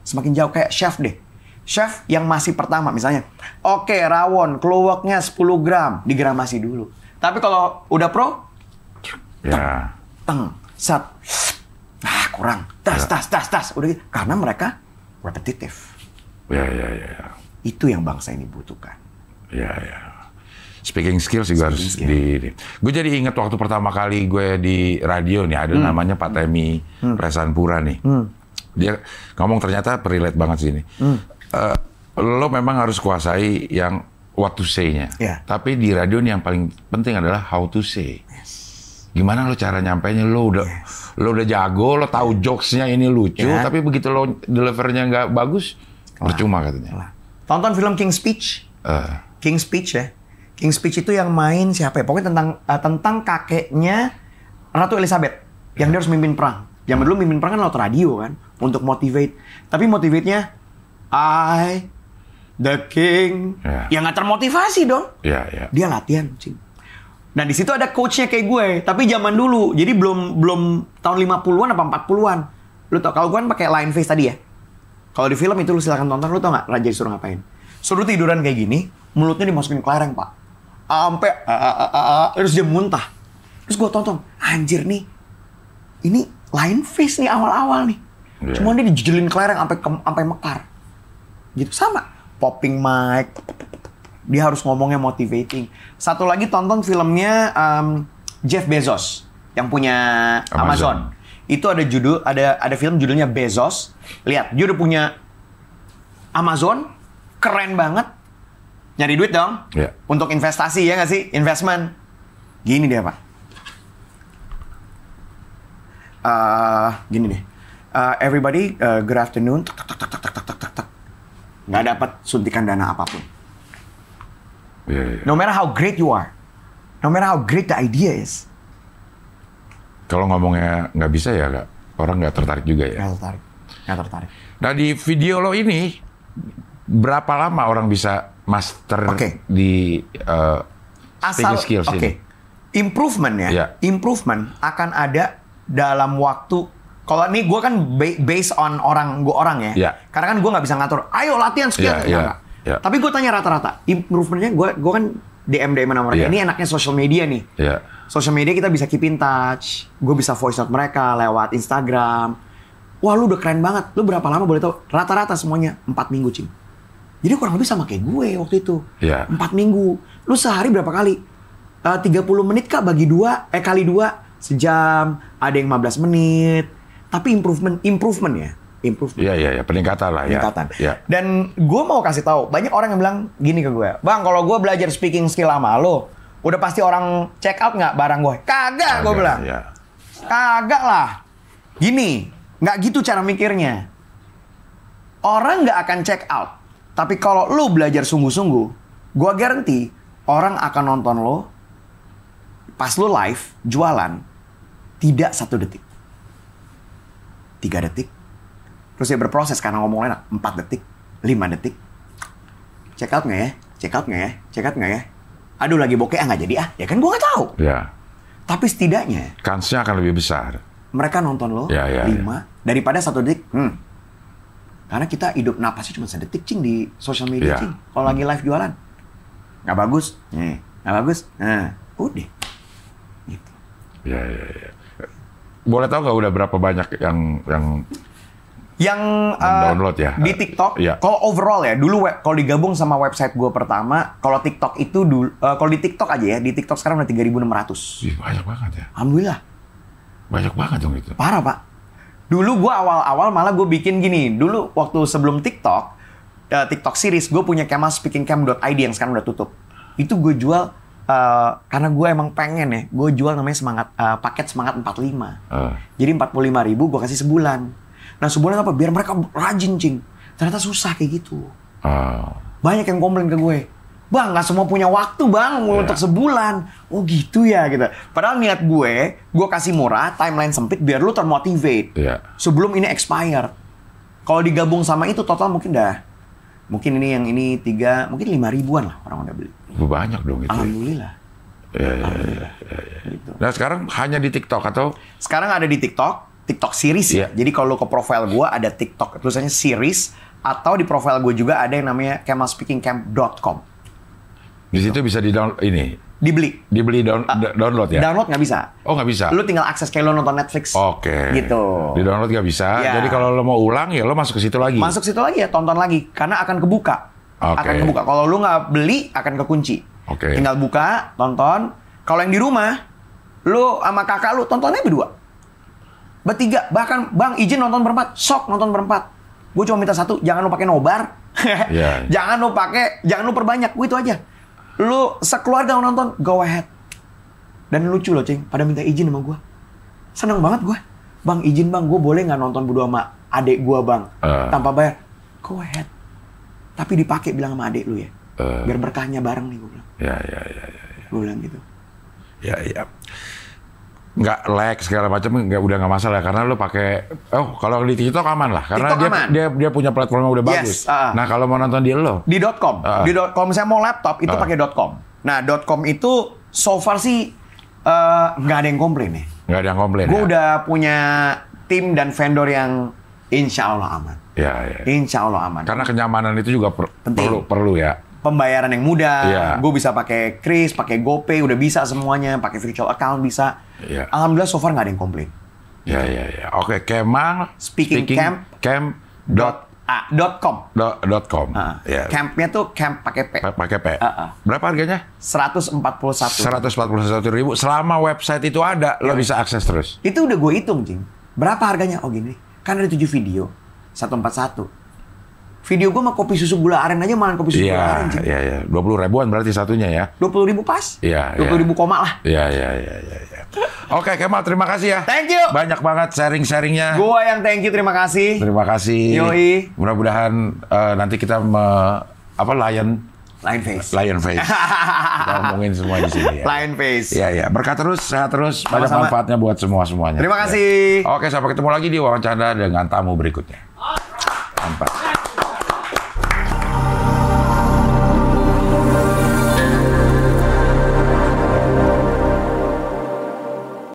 semakin jauh. Kayak chef deh. Chef yang masih pertama, misalnya. Oke, rawon, keluaknya 10 gram. Digramasi dulu. Tapi kalau udah pro, kurang. Tas. Udah gitu. Karena mereka repetitif. Ya. Itu yang bangsa ini butuhkan. Ya. Speaking skills juga harus Gue jadi ingat waktu pertama kali gue di radio nih, ada namanya Pak Temi Resanpura nih. Dia ngomong ternyata relate banget sih ini. Lo memang harus kuasai yang what to say-nya. Tapi di radio nih yang paling penting adalah how to say. Gimana lo cara nyampainya, lo udah jago, lo tahu jokes-nya ini lucu, tapi begitu lo deliver-nya nggak bagus, percuma katanya. Tonton film King's Speech. King's Speech ya. King's Speech itu yang main siapa ya? Pokoknya tentang kakeknya Ratu Elizabeth yang dia harus mimpin perang. Zaman dulu mimpin perang kan lewat radio kan, untuk motivate. Tapi motivate-nya I, the King, yang nggak termotivasi dong. Dia latihan, Cing. Nah di situ ada coachnya kayak gue, tapi zaman dulu, jadi belum tahun 50-an apa 40-an. Lu tau, kalau gue kan pakai line face tadi ya. Kalau di film itu lu silakan tonton, lu tau nggak Raja disuruh ngapain? Suruh tiduran kayak gini, mulutnya dimasukin kelereng Pak, sampai terus dia muntah. Terus gue tonton, anjir nih, ini line face nih awal-awal nih. Cuma dia dijejelin kelereng sampai mekar. Gitu sama, popping mic. Dia harus ngomongnya motivating. Satu lagi tonton filmnya Jeff Bezos yang punya Amazon. Itu ada film judulnya Bezos. Lihat, dia udah punya Amazon, keren banget. Nyari duit dong. Untuk investasi ya nggak sih? Investment. Gini dia Pak. Gini deh. Everybody, good afternoon. Nggak dapat suntikan dana apapun. No matter how great you are, no matter how great the idea is. Kalau ngomongnya nggak bisa ya, orang nggak tertarik juga ya. Nggak tertarik. Nah di video lo ini, berapa lama orang bisa master di speaking skills ini? Improvement ya. Improvement akan ada dalam waktu. Kalau ini gue kan based on gue orang ya. Karena kan gue nggak bisa ngatur. Ayo latihan sekian. Tapi gue tanya rata-rata, improvementnya gue kan DM sama mereka. Ini enaknya social media nih. Social media kita bisa keep in touch. Gue bisa voice note mereka lewat Instagram. wah lu udah keren banget. Lu berapa lama boleh tahu? Rata-rata semuanya 4 minggu, Cing. Jadi kurang lebih sama kayak gue waktu itu. 4 minggu. Lu sehari berapa kali? 30 menit kah bagi 2, kali 2, sejam, ada yang 15 menit. Tapi improvement ya. Iya, peningkatan lah ya. Dan gue mau kasih tahu, banyak orang yang bilang gini ke gue, Bang, kalau gue belajar speaking skill sama lo, udah pasti orang check out nggak barang gue? Kagak, gue bilang. Kagak lah. Gini, nggak gitu cara mikirnya. Orang nggak akan check out. Tapi kalau lo belajar sungguh-sungguh, gue garanti orang akan nonton lo pas lo live jualan tidak 1 detik, 3 detik. Terus dia berproses karena ngomongnya 4 detik, 5 detik. Check out nggak ya? Check out nggak ya? Check out nggak ya? Aduh lagi bokeh nggak jadi ya kan gue nggak tahu. Tapi setidaknya kansnya akan lebih besar. Mereka nonton lo 5 daripada 1 detik. Karena kita hidup napasnya cuma 1 detik, Cing, di sosial media, Cing. Kalau lagi live jualan nggak bagus, nggak bagus, udah. Gitu. Boleh tahu nggak udah berapa banyak yang download ya di TikTok? Kalau overall ya, dulu kalau digabung sama website gue pertama, kalau TikTok itu dulu, kalau di TikTok aja ya, di TikTok sekarang udah 3.600. Banyak banget ya. Alhamdulillah. Banyak banget dong itu. Parah, Pak. Dulu gue awal-awal malah gue bikin gini. Dulu waktu sebelum TikTok, TikTok series, gue punya kemaspeakingcamp.id yang sekarang udah tutup. Itu gue jual karena gue emang pengen ya, gue jual namanya paket semangat 45. Jadi 45.000 gue kasih sebulan. Nah sebulan apa? Biar mereka rajin, Cing. Ternyata susah kayak gitu. Banyak yang komplain ke gue, Bang, nggak semua punya waktu, Bang, untuk sebulan. Oh gitu ya, gitu. Padahal niat gue kasih murah, timeline sempit, biar lu termotivate. Sebelum ini expire. Kalau digabung sama itu total mungkin mungkin ini yang ini 3, mungkin 5.000-an lah orang udah beli. Banyak dong itu. Alhamdulillah. Gitu. Nah sekarang hanya di TikTok atau? Sekarang ada di TikTok series ya. Jadi kalau ke profile gue ada TikTok tulisannya series, atau di profile gue juga ada yang namanya kemaspeakingcamp.com. Di situ bisa di-download ini. Dibeli download ya? Download nggak bisa. Oh nggak bisa? Lu tinggal akses kayak lo nonton Netflix. Gitu. Di-download nggak bisa. Jadi kalau lo mau ulang ya lo masuk ke situ lagi. Masuk situ lagi ya, tonton lagi. Karena akan kebuka. Akan kebuka. Kalau lu nggak beli, akan kekunci. Tinggal buka, tonton. Kalau yang di rumah, lu sama kakak lu tontonnya berdua. Bertiga, bahkan Bang izin nonton berempat, sok nonton berempat. Gue cuma minta 1, jangan lu pakai nobar. Jangan lu perbanyak, gue itu aja. Lu sekeluarga nonton, go ahead. Dan lucu loh, Cing, pada minta izin sama gue. Seneng banget gue. Bang izin Bang, gue boleh nggak nonton berdua sama adik gue Bang, tanpa bayar? Go ahead. Tapi dipakai bilang sama adik lu ya. Biar berkahnya bareng nih, gue bilang. Gue bilang gitu. Nggak like segala macam udah nggak masalah karena lo pakai kalau di TikTok aman lah karena dia punya platformnya udah bagus. Nah kalau mau nonton di lo di .com. Kalau misalnya mau laptop itu pakai .com. Nah .com itu so far sih nggak ada yang komplain ya. Nggak ada yang komplain. Gue udah punya tim dan vendor yang insya Allah aman. Insya Allah aman. Karena kenyamanan itu juga perlu ya. Pembayaran yang mudah, gue bisa pakai Kris, pakai GoPay, udah bisa semuanya, pakai virtual account bisa. Alhamdulillah so far nggak ada yang komplain. Oke, Kemal speakingcamp.com. Campnya tuh camp pakai P. Berapa harganya? 141.000 selama website itu ada, lo bisa akses terus. Itu udah gue hitung, Cing. Berapa harganya? Oh gini, kan ada 7 video, 141. Video gue mah kopi susu gula aren aja, malah kopi susu gula aren. 20 ribuan berarti satunya ya. 20.000 pas. 20.000 koma lah. Oke, Kemal, terima kasih ya. Thank you. Banyak banget sharing-sharingnya. Gua yang thank you, terima kasih. Terima kasih. Yoi. Mudah-mudahan nanti kita Lion Face. Kita ngomongin semua di sini ya. Lion Face. Berkah terus, sehat terus, banyak manfaatnya buat semuanya. Terima kasih. Oke, sampai ketemu lagi di wawancara dengan tamu berikutnya. Mantap.